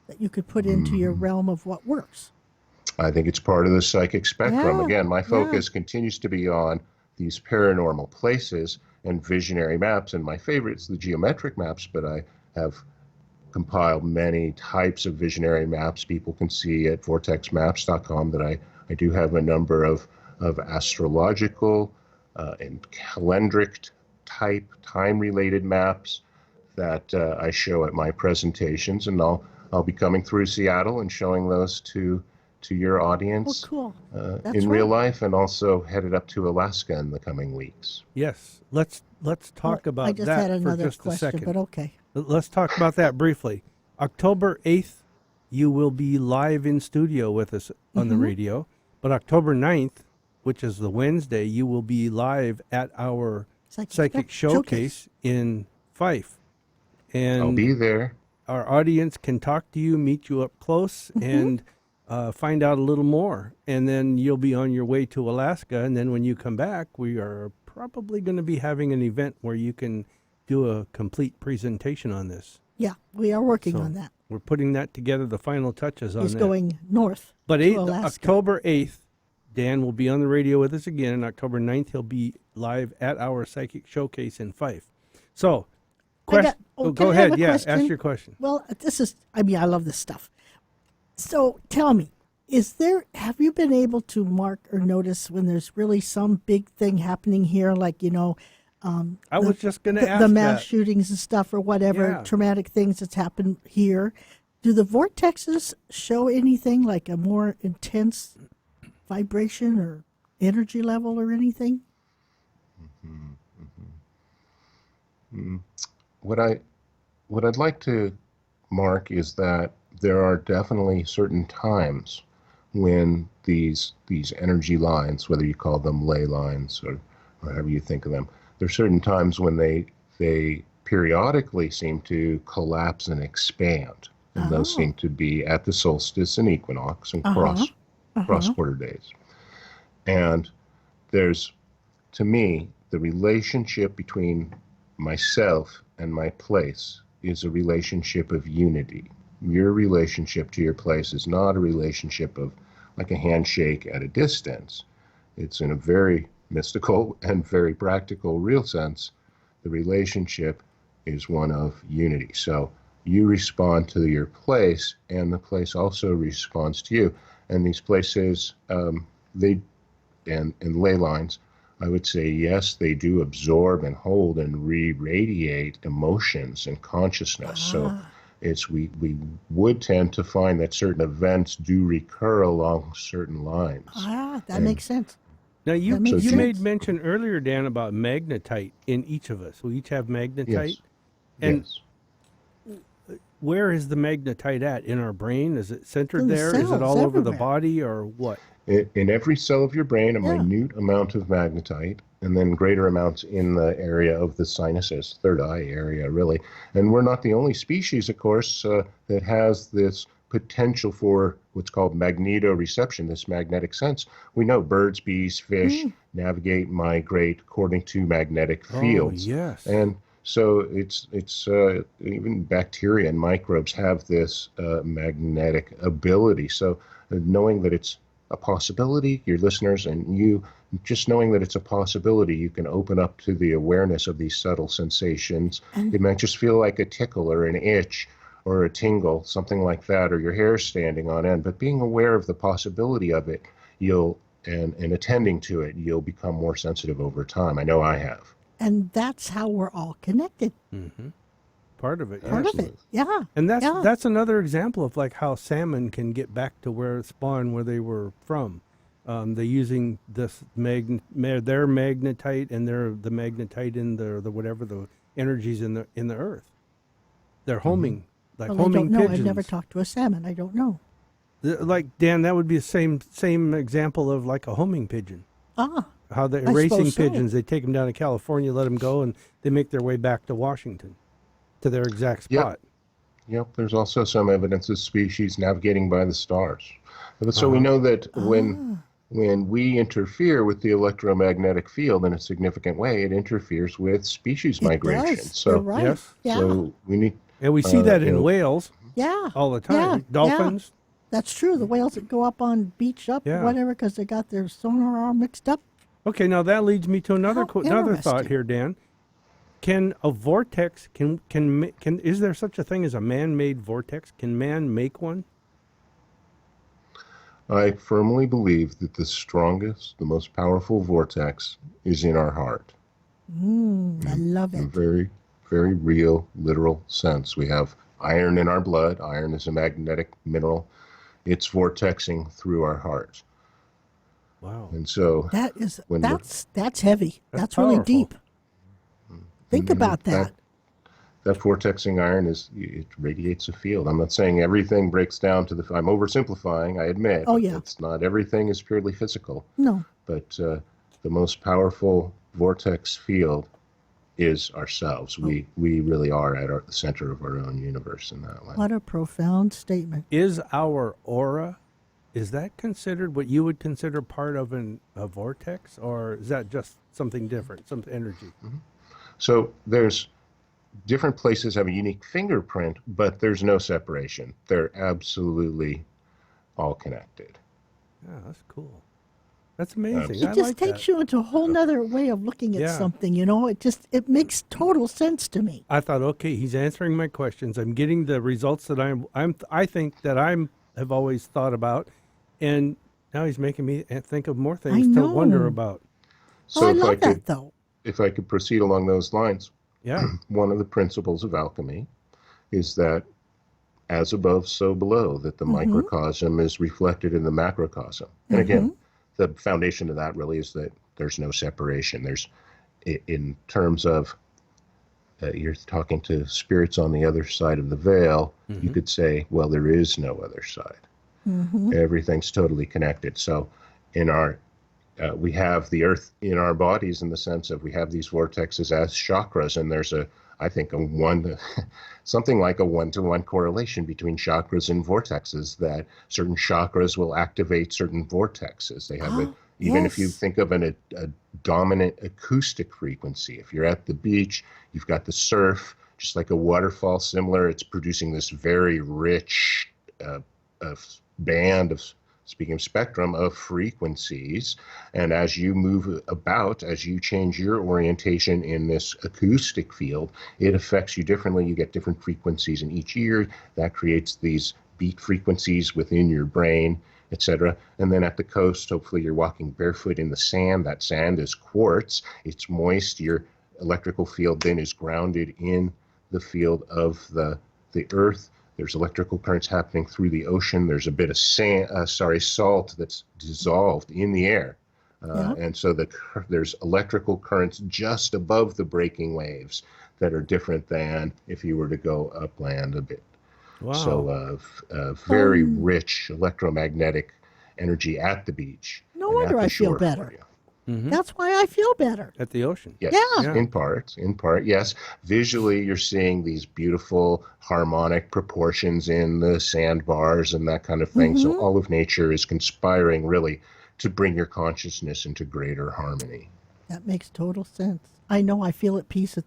Speaker 2: that you could put into your realm of what works.
Speaker 3: I think it's part of the psychic spectrum.
Speaker 2: Yeah,
Speaker 3: Again, my focus continues to be on these paranormal places and visionary maps, and my favorite is the geometric maps, but I have compiled many types of visionary maps people can see at vortexmaps.com. that I do have a number of astrological and calendric type time-related maps that I show at my presentations, and I'll be coming through Seattle and showing those to your audience in real life, and also headed up to Alaska in the coming weeks.
Speaker 1: Yes, let's talk about
Speaker 2: I just
Speaker 1: that
Speaker 2: had another
Speaker 1: for just
Speaker 2: question,
Speaker 1: a second.
Speaker 2: but okay.
Speaker 1: Let's talk about that briefly. October 8th, you will be live in studio with us on the radio, but October 9th, which is the Wednesday, you will be live at our Psychic Showcase in Fife. And
Speaker 3: I'll be there.
Speaker 1: Our audience can talk to you, meet you up close, and find out a little more. And then you'll be on your way to Alaska. And then when you come back, we are probably going to be having an event where you can do a complete presentation on this.
Speaker 2: Yeah, we are working on that.
Speaker 1: We're putting that together, the final touches on
Speaker 2: He's
Speaker 1: that.
Speaker 2: going north
Speaker 1: But
Speaker 2: to Alaska.
Speaker 1: October 8th, Dan will be on the radio with us again. And October 9th, he'll be live at our Psychic Showcase in Fife. So, go
Speaker 2: can I
Speaker 1: ahead.
Speaker 2: have a
Speaker 1: Yeah,
Speaker 2: question?
Speaker 1: ask your question.
Speaker 2: Well, I love this stuff. So tell me, have you been able to mark or notice when there's really some big thing happening here, like,
Speaker 1: I was just going to ask
Speaker 2: the mass
Speaker 1: that.
Speaker 2: shootings and stuff or whatever,
Speaker 1: Yeah.
Speaker 2: traumatic things that's happened here? Do the vortexes show anything like a more intense vibration or energy level or anything?
Speaker 3: What I'd like to mark is that there are definitely certain times when these energy lines, whether you call them ley lines or however you think of them, there are certain times when they periodically seem to collapse and expand. And those seem to be at the solstice and equinox and cross quarter days. And there's, to me, the relationship between myself and my place is a relationship of unity. Your relationship to your place is not a relationship of like a handshake at a distance. It's in a very mystical and very practical, real sense. The relationship is one of unity. So you respond to your place, and the place also responds to you. And these places, and ley lines, I would say, yes, they do absorb and hold and re-radiate emotions and consciousness. So we would tend to find that certain events do recur along certain lines.
Speaker 2: That makes sense.
Speaker 1: Now, you
Speaker 2: makes sense.
Speaker 1: made mention earlier, Dan, about magnetite in each of us. We each have magnetite.
Speaker 3: Yes.
Speaker 1: And
Speaker 3: Yes.
Speaker 1: where is the magnetite at? In our brain? Is it centered
Speaker 2: In the
Speaker 1: there? Is it all
Speaker 2: cells
Speaker 1: over the
Speaker 2: everywhere.
Speaker 1: body or what?
Speaker 3: In every cell of your brain, a minute amount of magnetite, and then greater amounts in the area of the sinuses, third eye area, really. And we're not the only species, of course, that has this potential for what's called magnetoreception, this magnetic sense. We know birds, bees, fish navigate, migrate according to magnetic fields.
Speaker 1: Oh, yes.
Speaker 3: And so it's even bacteria and microbes have this magnetic ability. So knowing that it's a possibility, your listeners and you, just knowing that it's a possibility, you can open up to the awareness of these subtle sensations. It might just feel like a tickle or an itch or a tingle, something like that, or your hair standing on end. But being aware of the possibility of it, and attending to it, you'll become more sensitive over time. I know I have.
Speaker 2: And that's how we're all connected.
Speaker 1: Mm-hmm. Part of it.
Speaker 2: Part of it. Yeah.
Speaker 1: And that's
Speaker 2: yeah.
Speaker 1: that's another example of like how salmon can get back to where spawn where they were from. They're using this their magnetite and the magnetite in the whatever the energies in the earth. They're homing like
Speaker 2: Well, I
Speaker 1: homing
Speaker 2: don't know.
Speaker 1: pigeons.
Speaker 2: I've never talked to a salmon. I don't know.
Speaker 1: Like Dan, that would be the same example of like a homing pigeon.
Speaker 2: Ah.
Speaker 1: How they're
Speaker 2: I
Speaker 1: racing
Speaker 2: suppose so.
Speaker 1: pigeons, they take them down to California, let them go, and they make their way back to Washington, to their exact spot.
Speaker 3: Yep, there's also some evidence of species navigating by the stars. So we know that when we interfere with the electromagnetic field in a significant way, it interferes with species migration.
Speaker 2: Does.
Speaker 3: So
Speaker 2: You're right.
Speaker 1: yes.
Speaker 2: Yeah.
Speaker 3: so we need,
Speaker 1: And we see that in
Speaker 3: know,
Speaker 1: whales
Speaker 2: yeah.
Speaker 1: all the time.
Speaker 2: Yeah.
Speaker 1: Dolphins.
Speaker 2: That's true. The whales that go up on beach up,
Speaker 1: Yeah.
Speaker 2: whatever, because they got their sonar all mixed up.
Speaker 1: Okay, now that leads me to another
Speaker 2: How
Speaker 1: another thought
Speaker 2: interesting.
Speaker 1: here, Dan. Can a vortex can is there such a thing as a man-made vortex? Can man make one?
Speaker 3: I firmly believe that the strongest, the most powerful vortex is in our heart.
Speaker 2: I love
Speaker 3: In a
Speaker 2: it.
Speaker 3: very, very real, literal sense. We have iron in our blood. Iron is a magnetic mineral. It's vortexing through our heart.
Speaker 1: Wow.
Speaker 3: And so
Speaker 2: That is
Speaker 3: when
Speaker 2: that's heavy.
Speaker 1: That's
Speaker 2: That's really
Speaker 1: powerful.
Speaker 2: deep. Think about that.
Speaker 3: that vortexing iron it radiates a field. I'm not saying everything breaks down to I'm oversimplifying, I admit.
Speaker 2: Oh, yeah.
Speaker 3: It's not everything is purely physical,
Speaker 2: No.
Speaker 3: but the most powerful vortex field is ourselves. We really are at the center of our own universe in that way.
Speaker 2: What a profound statement.
Speaker 1: Is our aura, is that considered what you would consider part of a vortex, or is that just something different, some energy?
Speaker 3: So there's different places have a unique fingerprint, but there's no separation. They're absolutely all connected.
Speaker 1: Yeah, that's cool. That's amazing.
Speaker 2: It
Speaker 1: I
Speaker 2: just
Speaker 1: like
Speaker 2: takes
Speaker 1: that.
Speaker 2: you into a whole nother way of looking at
Speaker 1: Yeah.
Speaker 2: something, you know? It makes total sense to me.
Speaker 1: I thought, okay, he's answering my questions. I'm getting the results that I think that have always thought about, and now he's making me think of more things to wonder
Speaker 2: know.
Speaker 1: about.
Speaker 2: Oh, I
Speaker 3: if
Speaker 2: love
Speaker 3: could,
Speaker 2: that, though.
Speaker 3: if I could proceed along those lines,
Speaker 1: Yeah.
Speaker 3: one of the principles of alchemy is that as above, so below, that the microcosm is reflected in the macrocosm. And again, the foundation of that really is that there's no separation. There's, in terms of you're talking to spirits on the other side of the veil, you could say, well, there is no other side. Everything's totally connected. So in our we have the earth in our bodies in the sense of we have these vortexes as chakras, and there's I think something like a 1-to-1 correlation between chakras and vortexes, that certain chakras will activate certain vortexes. They have even if you
Speaker 2: Yes.
Speaker 3: think of a dominant acoustic frequency, if you're at the beach, you've got the surf, just like a waterfall, similar, it's producing this very rich band of, speaking of spectrum, of frequencies. And as you move about, as you change your orientation in this acoustic field, it affects you differently. You get different frequencies in each ear. That creates these beat frequencies within your brain, etc. And then at the coast, hopefully you're walking barefoot in the sand. That sand is quartz. It's moist. Your electrical field then is grounded in the field of the earth. There's electrical currents happening through the ocean. There's a bit of salt that's dissolved in the air. And so there's electrical currents just above the breaking waves that are different than if you were to go upland a bit.
Speaker 1: Wow.
Speaker 3: So very rich electromagnetic energy at the beach.
Speaker 2: No
Speaker 3: and at
Speaker 2: wonder
Speaker 3: the
Speaker 2: I feel
Speaker 3: shore
Speaker 2: better.
Speaker 3: for you.
Speaker 2: That's why I feel better.
Speaker 1: At the ocean.
Speaker 3: Yes,
Speaker 2: Yeah.
Speaker 3: in part, yes. Visually, you're seeing these beautiful harmonic proportions in the sandbars and that kind of thing. So all of nature is conspiring really to bring your consciousness into greater harmony.
Speaker 2: That makes total sense. I know I feel at peace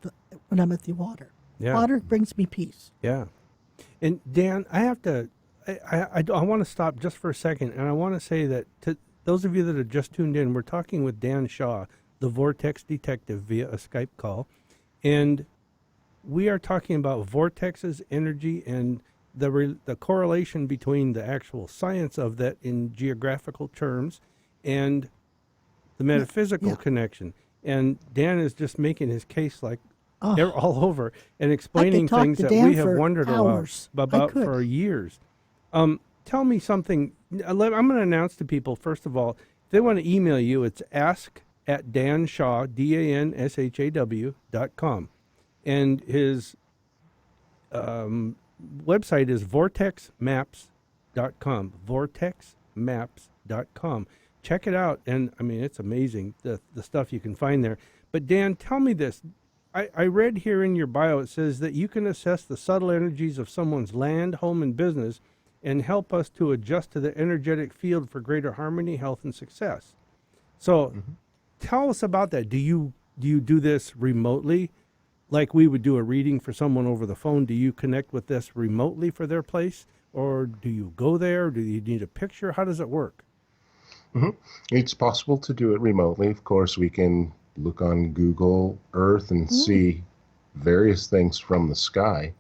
Speaker 2: when I'm at the water.
Speaker 1: Yeah.
Speaker 2: Water brings me peace.
Speaker 1: Yeah. And Dan, I have to, I want to stop just for a second, and I want to say that to those of you that have just tuned in, we're talking with Dan Shaw, the Vortex Detective, via a Skype call, and we are talking about vortexes, energy, and the correlation between the actual science of that in geographical terms and the metaphysical connection. And Dan is just making his case like all over and explaining
Speaker 2: talk
Speaker 1: things
Speaker 2: to
Speaker 1: that
Speaker 2: Dan
Speaker 1: we have
Speaker 2: for
Speaker 1: wondered
Speaker 2: hours.
Speaker 1: about
Speaker 2: I could.
Speaker 1: for years. Tell me something. I'm going to announce to people, first of all, if they want to email you, it's ask@danshaw, DANSHAW.com. And his website is vortexmaps.com, vortexmaps.com. Check it out. And, I mean, it's amazing, the stuff you can find there. But, Dan, tell me this. I read here in your bio, it says that you can assess the subtle energies of someone's land, home, and business and help us to adjust to the energetic field for greater harmony, health, and success. So tell us about that. Do you do this remotely? Like we would do a reading for someone over the phone, do you connect with this remotely for their place? Or do you go there? Do you need a picture? How does it work?
Speaker 3: It's possible to do it remotely. Of course, we can look on Google Earth and see various things from the sky.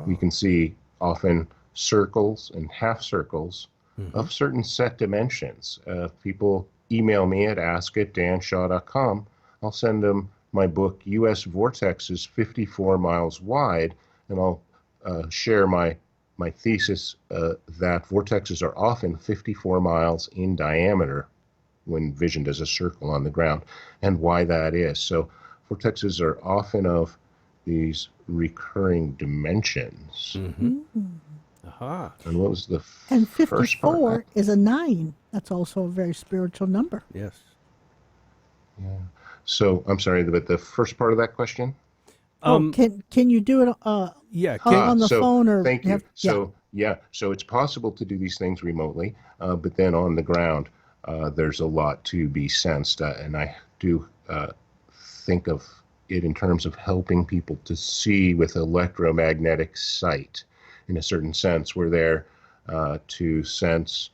Speaker 3: We can see often circles and half circles of certain set dimensions. If people email me at ask@danshaw.com, I'll send them my book, U.S. Vortexes 54 Miles Wide, and I'll share my thesis that vortexes are often 54 miles in diameter when visioned as a circle on the ground, and why that is. So vortexes are often of these recurring dimensions. And what was the
Speaker 2: And
Speaker 3: first part?
Speaker 2: 54 is a 9. That's also a very spiritual number.
Speaker 1: Yes.
Speaker 3: So I'm sorry, but the first part of that question?
Speaker 2: Can you do it
Speaker 1: Yeah.
Speaker 2: on the
Speaker 3: so
Speaker 2: phone? Or
Speaker 3: thank you.
Speaker 2: have-
Speaker 3: So so it's possible to do these things remotely, but then on the ground, there's a lot to be sensed, and I do think of it in terms of helping people to see with electromagnetic sight. In a certain sense, we're there to sense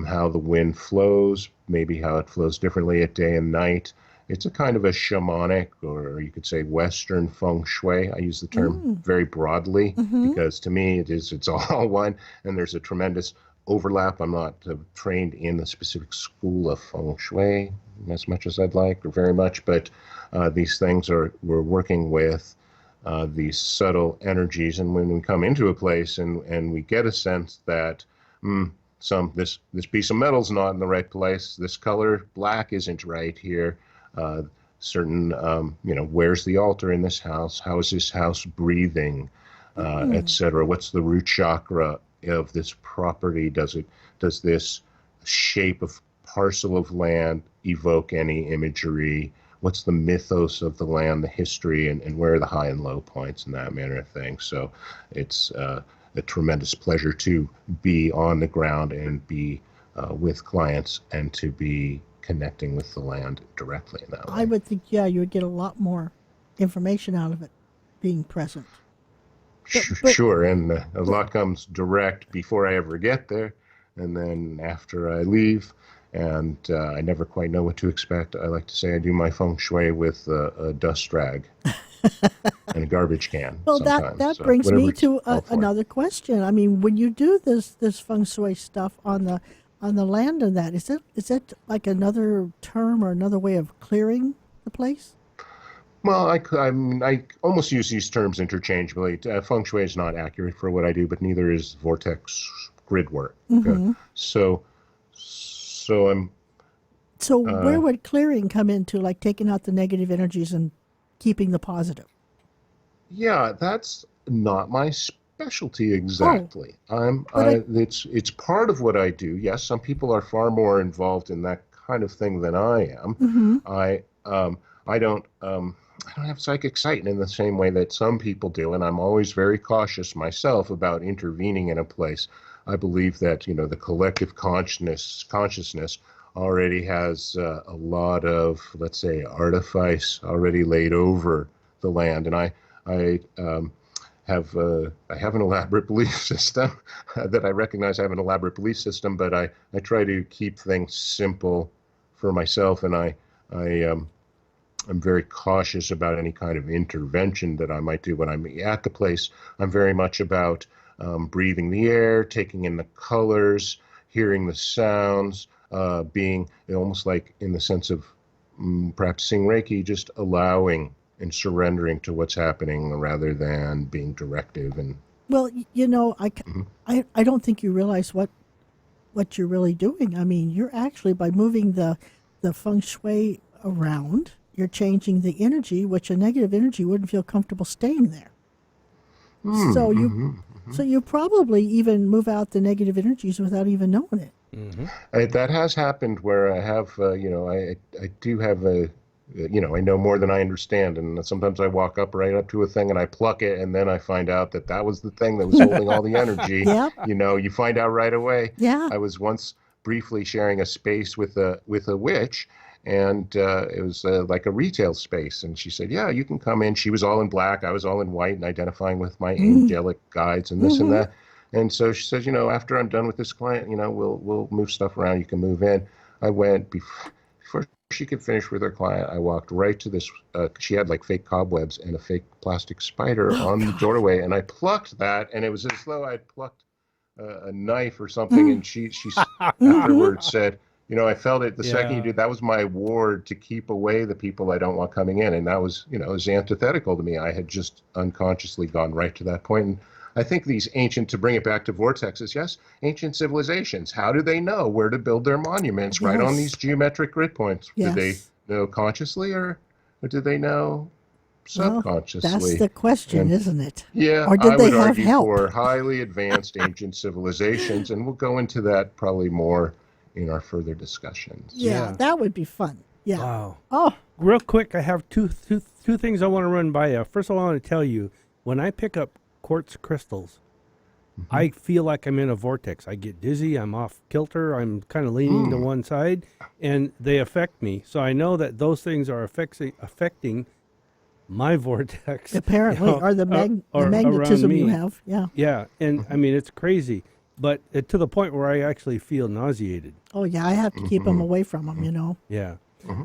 Speaker 3: how the wind flows, maybe how it flows differently at day and night. It's a kind of a shamanic, or you could say Western feng shui. I use the term very broadly because to me it's all one, and there's a tremendous overlap. I'm not trained in the specific school of feng shui as much as I'd like, or very much, but these things we're working with these subtle energies, and when we come into a place and we get a sense that this piece of metal's not in the right place, this color black isn't right here, certain where's the altar in this house, how is this house breathing, etc. What's the root chakra of this property? Does this shape of parcel of land evoke any imagery? What's the mythos of the land, the history, and where are the high and low points and that manner of thing. So it's a tremendous pleasure to be on the ground and be with clients and to be connecting with the land directly in that way.
Speaker 2: I would think, you would get a lot more information out of it being present.
Speaker 3: Sure, and a lot comes direct before I ever get there, and then after I leave, and I never quite know what to expect. I like to say I do my feng shui with a dust rag and a garbage can.
Speaker 2: Well,
Speaker 3: sometimes.
Speaker 2: that
Speaker 3: So
Speaker 2: brings me
Speaker 3: whatever's
Speaker 2: to
Speaker 3: called for.
Speaker 2: another question. I mean, when you do this feng shui stuff on the land and that, is it like another term or another way of clearing the place?
Speaker 3: Well, I almost use these terms interchangeably. Feng shui is not accurate for what I do, but neither is vortex grid work. So I'm.
Speaker 2: So where would clearing come into, like taking out the negative energies and keeping the positive?
Speaker 3: Yeah, that's not my specialty exactly. It's part of what I do. Yes, some people are far more involved in that kind of thing than I am.
Speaker 2: Mm-hmm.
Speaker 3: I don't have psychic sight in the same way that some people do, and I'm always very cautious myself about intervening in a place. I believe that the collective consciousness already has a lot of, let's say, artifice already laid over the land, and I have an elaborate belief system that I recognize I have an elaborate belief system, but I try to keep things simple for myself, and I'm very cautious about any kind of intervention that I might do when I'm at the place. I'm very much about breathing the air, taking in the colors, hearing the sounds, being almost like in the sense of practicing Reiki, just allowing and surrendering to what's happening rather than being directive. And
Speaker 2: Well, I don't think you realize what you're really doing. I mean, you're actually, by moving the feng shui around, you're changing the energy, which a negative energy wouldn't feel comfortable staying there. So you probably even move out the negative energies without even knowing it.
Speaker 3: that has happened where I have, I do have I know more than I understand, and sometimes I walk right up to a thing and I pluck it, and then I find out that was the thing that was holding all the energy.
Speaker 2: Yep.
Speaker 3: You find out right away.
Speaker 2: Yeah.
Speaker 3: I was once briefly sharing a space with a witch, and it was like a retail space, and she said, "Yeah, you can come in." She was all in black, I was all in white, and identifying with my angelic guides and this and that. And so she says, after I'm done with this client, we'll move stuff around. You can move in. I went before she could finish with her client. I walked right to this. She had like fake cobwebs and a fake plastic spider on the doorway, and I plucked that, and it was as though I'd plucked a knife or something. And she afterwards said, I felt it the second you did. That was my ward to keep away the people I don't want coming in, and that was, it was antithetical to me. I had just unconsciously gone right to that point. And I think these to bring it back to vortexes, yes, ancient civilizations, how do they know where to build their monuments? Right on these geometric grid points?
Speaker 2: Yes.
Speaker 3: Did they know consciously or did they know subconsciously?
Speaker 2: Well, that's the question, isn't it?
Speaker 3: Yeah,
Speaker 2: Or did
Speaker 3: I
Speaker 2: they
Speaker 3: would
Speaker 2: have
Speaker 3: argue
Speaker 2: help?
Speaker 3: for highly advanced ancient civilizations, and we'll go into that probably more in our further discussions.
Speaker 2: Yeah, that would be fun. Yeah.
Speaker 1: Wow.
Speaker 2: Oh,
Speaker 1: Real quick, I have two things I want to run by you. First of all, I want to tell you, when I pick up quartz crystals, I feel like I'm in a vortex. I get dizzy. I'm off kilter. I'm kind of leaning to one side, and they affect me. So I know that those things are affecting my vortex.
Speaker 2: apparently, or the
Speaker 1: or
Speaker 2: magnetism
Speaker 1: around
Speaker 2: you
Speaker 1: me.
Speaker 2: have. Yeah.
Speaker 1: Yeah, and I mean, it's crazy, but to the point where I actually feel nauseated.
Speaker 2: Oh, yeah, I have to keep them away from them,
Speaker 1: Yeah.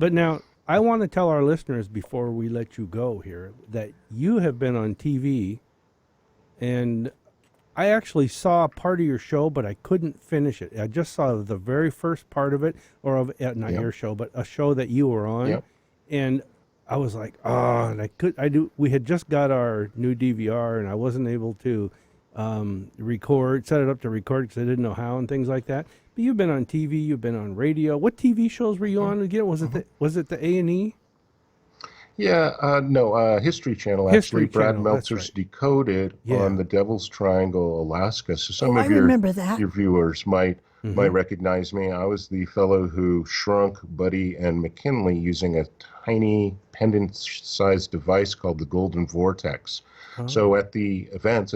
Speaker 1: But now, I want to tell our listeners before we let you go here that you have been on TV, and I actually saw part of your show, but I couldn't finish it. I just saw the very first part of it, or of not your show, but a show that you were on, and I was like, oh, and we had just got our new DVR, and I wasn't able to set it up to record because I didn't know how and things like that. But you've been on TV, you've been on radio. What TV shows were you on again? Was it the A&E?
Speaker 3: Yeah, no, History Channel,
Speaker 1: History
Speaker 3: actually. Brad
Speaker 1: Channel, that's
Speaker 3: Meltzer's
Speaker 1: right.
Speaker 3: Decoded on the Devil's Triangle, Alaska. So some
Speaker 2: I
Speaker 3: of your
Speaker 2: remember that.
Speaker 3: your viewers might recognize me. I was the fellow who shrunk Buddy and McKinley using a tiny pendant-sized device called the Golden Vortex. So at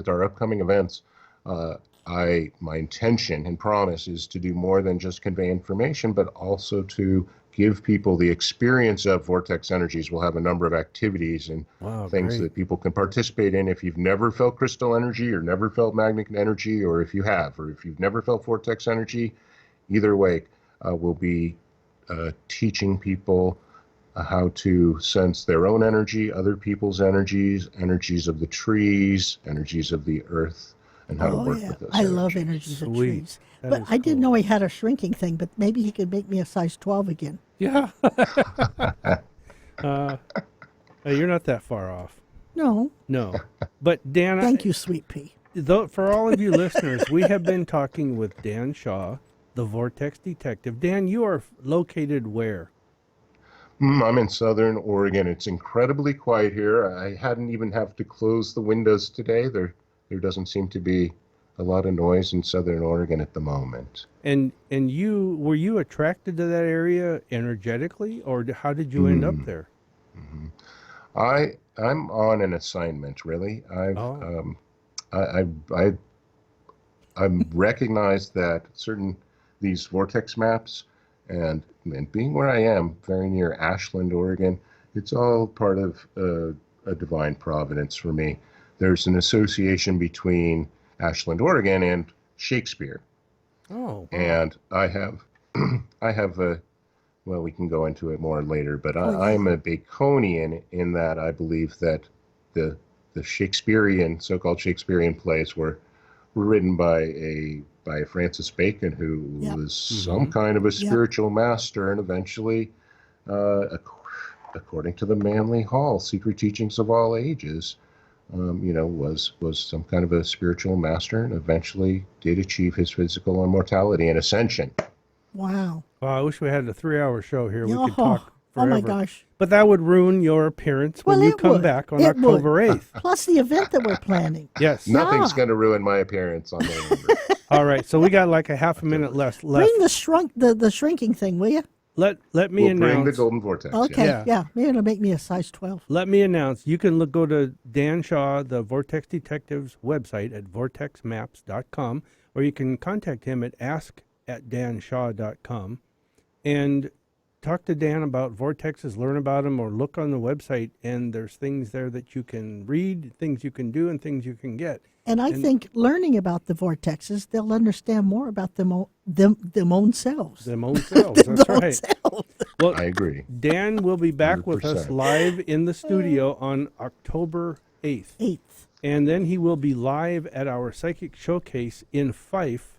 Speaker 3: our upcoming events, my intention and promise is to do more than just convey information, but also to give people the experience of vortex energies. We'll have a number of activities and things that people can participate in. If you've never felt crystal energy or never felt magnetic energy, or if you've never felt vortex energy, either way, we'll be teaching people how to sense their own energy, other people's energies, energies of the trees, energies of the earth, and how to work with those
Speaker 2: I love
Speaker 3: energies.
Speaker 2: energies of trees. But I didn't know he had a shrinking thing, but maybe he could make me a size 12 again.
Speaker 1: Yeah. You're not that far off.
Speaker 2: No.
Speaker 1: No. But Dan,
Speaker 2: Thank you, Sweet Pea.
Speaker 1: For all of you listeners, we have been talking with Dan Shaw, the Vortex Detective. Dan, you are located where?
Speaker 3: I'm in Southern Oregon. It's incredibly quiet here. I hadn't even have to close the windows today. There doesn't seem to be a lot of noise in Southern Oregon at the moment.
Speaker 1: And were you attracted to that area energetically, or how did you end up there?
Speaker 3: I'm on an assignment, really.
Speaker 1: Oh.
Speaker 3: I'm recognized that these vortex maps and being where I am, very near Ashland, Oregon, it's all part of a divine providence for me. There's an association between Ashland, Oregon, and Shakespeare,
Speaker 1: Oh.
Speaker 3: and I have well, we can go into it more later, but
Speaker 2: Oh, yeah.
Speaker 3: I'm a Baconian in that I believe that the Shakespearean, so-called Shakespearean plays were written by Francis Bacon, who
Speaker 2: Yep.
Speaker 3: was some kind of a spiritual master, and eventually, according to the Manly Hall, Secret Teachings of All Ages, was some kind of a spiritual master, and eventually did achieve his physical immortality and ascension.
Speaker 2: Wow.
Speaker 1: Well, I wish we had a 3-hour show here. We
Speaker 2: Oh,
Speaker 1: could talk
Speaker 2: oh
Speaker 1: forever.
Speaker 2: my gosh.
Speaker 1: But that would ruin your appearance when
Speaker 2: Well,
Speaker 1: you
Speaker 2: it
Speaker 1: come
Speaker 2: would.
Speaker 1: back on
Speaker 2: It
Speaker 1: October
Speaker 2: would.
Speaker 1: 8th.
Speaker 2: Plus the event that we're planning.
Speaker 1: Yes.
Speaker 3: Nothing's
Speaker 2: Yeah.
Speaker 3: going to ruin my appearance on November.
Speaker 1: All right. So we got like a half a minute left.
Speaker 2: Bring the shrinking thing, will you?
Speaker 1: Let me
Speaker 3: We'll bring the
Speaker 1: announce.
Speaker 3: golden vortex.
Speaker 2: Okay.
Speaker 1: Yeah.
Speaker 2: Yeah. Maybe it'll make me a size 12.
Speaker 1: Let me announce. You can go to Dan Shaw, the Vortex Detective's website at vortexmaps.com, or you can contact him at ask@danshaw.com and talk to Dan about vortexes, learn about them, or look on the website, and there's things there that you can read, things you can do, and things you can get.
Speaker 2: And I think learning about the vortexes, they'll understand more about them own selves.
Speaker 1: Them own selves.
Speaker 2: Them
Speaker 1: That's
Speaker 2: own
Speaker 1: right.
Speaker 2: selves.
Speaker 1: Well,
Speaker 3: I agree.
Speaker 1: Dan will be back with us
Speaker 3: 100%.
Speaker 1: live in the studio on October 8th.
Speaker 2: 8th.
Speaker 1: And then he will be live at our psychic showcase in Fife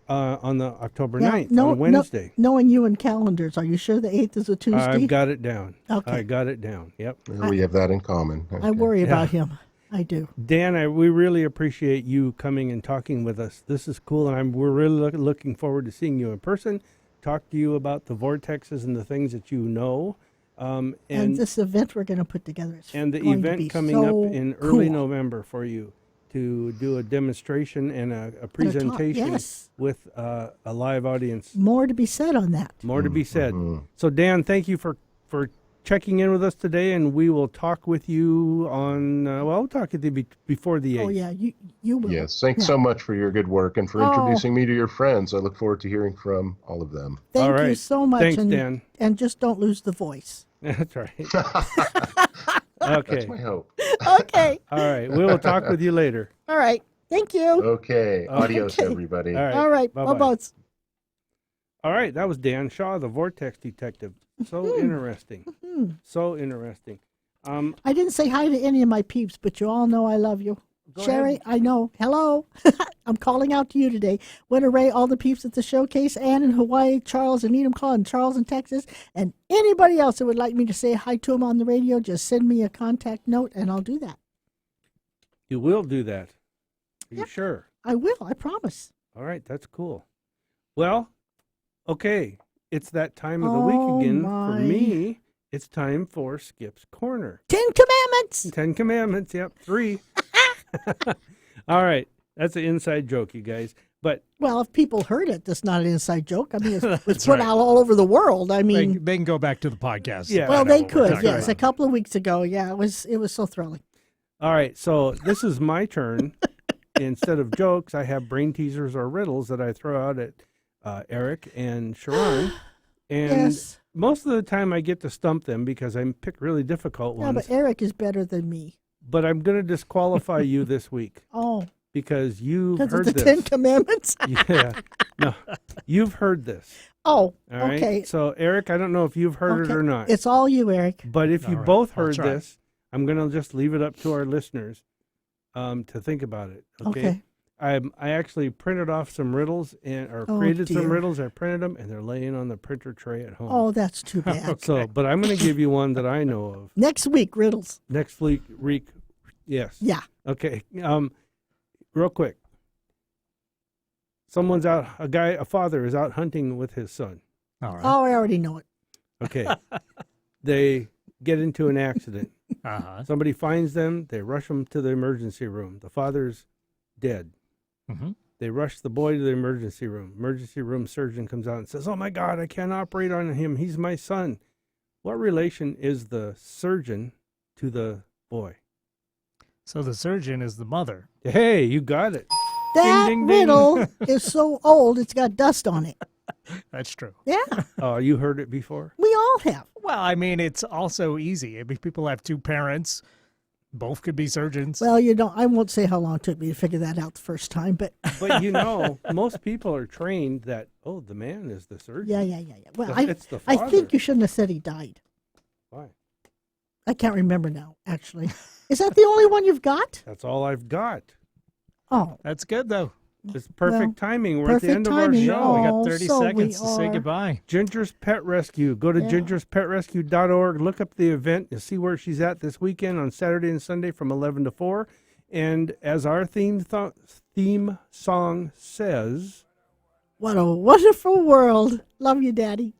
Speaker 1: on the October 9th, on Wednesday.
Speaker 2: Knowing you and calendars, are you sure the 8th is a Tuesday?
Speaker 1: I've got it down.
Speaker 2: Okay.
Speaker 1: I got it down. Yep.
Speaker 3: Well, we have that in common.
Speaker 2: I worry about him. I do.
Speaker 1: Dan, we really appreciate you coming and talking with us. This is cool, and we're really looking forward to seeing you in person, talk to you about the vortexes and the things that you know.
Speaker 2: And this event we're going to put together is
Speaker 1: and the
Speaker 2: going to
Speaker 1: event
Speaker 2: be
Speaker 1: coming
Speaker 2: so
Speaker 1: up in early
Speaker 2: cool.
Speaker 1: November for you to do a demonstration and a presentation
Speaker 2: yes.
Speaker 1: with a live audience.
Speaker 2: More to be said on that.
Speaker 1: More to be said. So, Dan, thank you for checking in with us today, and we will talk with you on, we'll talk with you before the 8th.
Speaker 2: Oh, yeah, you will.
Speaker 3: Yes, thanks
Speaker 2: Yeah.
Speaker 3: so much for your good work and for introducing me to your friends. I look forward to hearing from all of them.
Speaker 2: Thank
Speaker 1: All
Speaker 2: you
Speaker 1: right.
Speaker 2: so much.
Speaker 1: Thanks,
Speaker 2: and,
Speaker 1: Dan.
Speaker 2: And just don't lose the voice.
Speaker 1: That's right.
Speaker 3: That's
Speaker 1: Okay.
Speaker 3: my hope.
Speaker 2: Okay.
Speaker 1: All right. We will talk with you later.
Speaker 2: All right. Thank you.
Speaker 3: Okay. Adios,
Speaker 2: Okay.
Speaker 3: everybody.
Speaker 1: All right.
Speaker 2: All right.
Speaker 1: Bye-bye.
Speaker 2: Bye-bye.
Speaker 1: All right. That was Dan Shaw, the Vortex Detective. So interesting. So interesting.
Speaker 2: I didn't say hi to any of my peeps, but you all know I love you.
Speaker 1: Go
Speaker 2: Sherry,
Speaker 1: ahead.
Speaker 2: I know. Hello. I'm calling out to you today. Want to array all the peeps at the showcase, Ann in Hawaii, Charles and Needham Call, and Charles in Texas, and anybody else that would like me to say hi to them on the radio, just send me a contact note and I'll do that.
Speaker 1: You will do that. Are you
Speaker 2: Yep.
Speaker 1: sure?
Speaker 2: I will. I promise.
Speaker 1: All right. That's cool. Well, okay. It's that time of the
Speaker 2: Oh,
Speaker 1: week again.
Speaker 2: my.
Speaker 1: For me, it's time for Skip's Corner.
Speaker 2: 10 Commandments.
Speaker 1: 10 Commandments. Yep. 3. All right. That's an inside joke, you guys. But
Speaker 2: Well, if people heard it, that's not an inside joke. I mean, it's
Speaker 7: That's
Speaker 2: put
Speaker 7: right.
Speaker 2: out all over the world. I
Speaker 7: They,
Speaker 2: mean,
Speaker 7: they can go back to the podcast.
Speaker 1: Yeah.
Speaker 2: well,
Speaker 7: I know
Speaker 2: they
Speaker 7: what we're
Speaker 2: could.
Speaker 7: talking
Speaker 2: Yes,
Speaker 7: about.
Speaker 2: a couple of weeks ago. Yeah, it was so thrilling.
Speaker 1: all right. So this is my turn. Instead of jokes, I have brain teasers or riddles that I throw out at Eric and Sharon. And
Speaker 2: Yes.
Speaker 1: most of the time I get to stump them because I pick really difficult
Speaker 2: Yeah,
Speaker 1: ones.
Speaker 2: but Eric is better than me.
Speaker 1: But I'm going to disqualify you this week
Speaker 2: Oh,
Speaker 1: because you've
Speaker 2: because of
Speaker 1: heard
Speaker 2: the
Speaker 1: this.
Speaker 2: 10 Commandments.
Speaker 1: Yeah. No, you've heard this.
Speaker 2: Oh,
Speaker 1: All right.
Speaker 2: okay.
Speaker 1: So, Eric, I don't know if you've heard it
Speaker 2: Okay.
Speaker 1: or not.
Speaker 2: It's all you, Eric.
Speaker 1: But if you
Speaker 7: All right.
Speaker 1: both
Speaker 7: I'll
Speaker 1: heard
Speaker 7: try.
Speaker 1: this, I'm going to just leave it up to our listeners to think about it. Okay. I actually printed off some riddles or
Speaker 2: Oh,
Speaker 1: created some
Speaker 2: dear.
Speaker 1: riddles. I printed them and they're laying on the printer tray at home.
Speaker 2: Oh, that's too bad.
Speaker 1: So, but I'm going to give you one that I know of.
Speaker 2: Next week, riddles.
Speaker 1: Next week, yes.
Speaker 2: Yeah.
Speaker 1: Okay. Real quick. Someone's out. A father is out hunting with his son.
Speaker 7: All right.
Speaker 2: Oh, I already know it.
Speaker 1: Okay. They get into an accident.
Speaker 7: Uh-huh.
Speaker 1: Somebody finds them. They rush them to the emergency room. The father's dead.
Speaker 7: Mm-hmm.
Speaker 1: They rush the boy to the emergency room. Emergency room surgeon comes out and says, "Oh my God, I can't operate on him. He's my son." What relation is the surgeon to the boy?
Speaker 7: So the surgeon is the mother.
Speaker 1: Hey, you got it.
Speaker 2: That
Speaker 1: Ding, ding, ding.
Speaker 2: riddle is so old it's got dust on it.
Speaker 7: That's true.
Speaker 2: Yeah,
Speaker 1: Oh, you heard it before?
Speaker 2: we all have.
Speaker 7: Well, I mean, it's also easy. I mean, people have two parents. Both could be surgeons.
Speaker 2: Well, I won't say how long it took me to figure that out the first time, but
Speaker 1: But most people are trained that, oh, the man is the surgeon.
Speaker 2: yeah. Well,
Speaker 1: It's the
Speaker 2: I
Speaker 1: father.
Speaker 2: think you shouldn't have said he died.
Speaker 1: Why?
Speaker 2: I can't remember now, actually. Is that the only one you've got?
Speaker 1: That's all I've got.
Speaker 2: Oh,
Speaker 7: That's good, though.
Speaker 1: It's perfect
Speaker 2: Well,
Speaker 1: timing. We're at the
Speaker 2: perfect
Speaker 1: end
Speaker 2: timing.
Speaker 1: of our show.
Speaker 7: We
Speaker 2: Oh,
Speaker 7: got 30
Speaker 2: so we
Speaker 7: seconds to say
Speaker 2: are.
Speaker 7: goodbye.
Speaker 1: Ginger's Pet Rescue. Go to
Speaker 2: Yeah.
Speaker 1: gingerspetrescue.org. Look up the event. You'll see where she's at this weekend on Saturday and Sunday from 11 to 4. And as our theme song says,
Speaker 2: what a wonderful world. Love you, Daddy.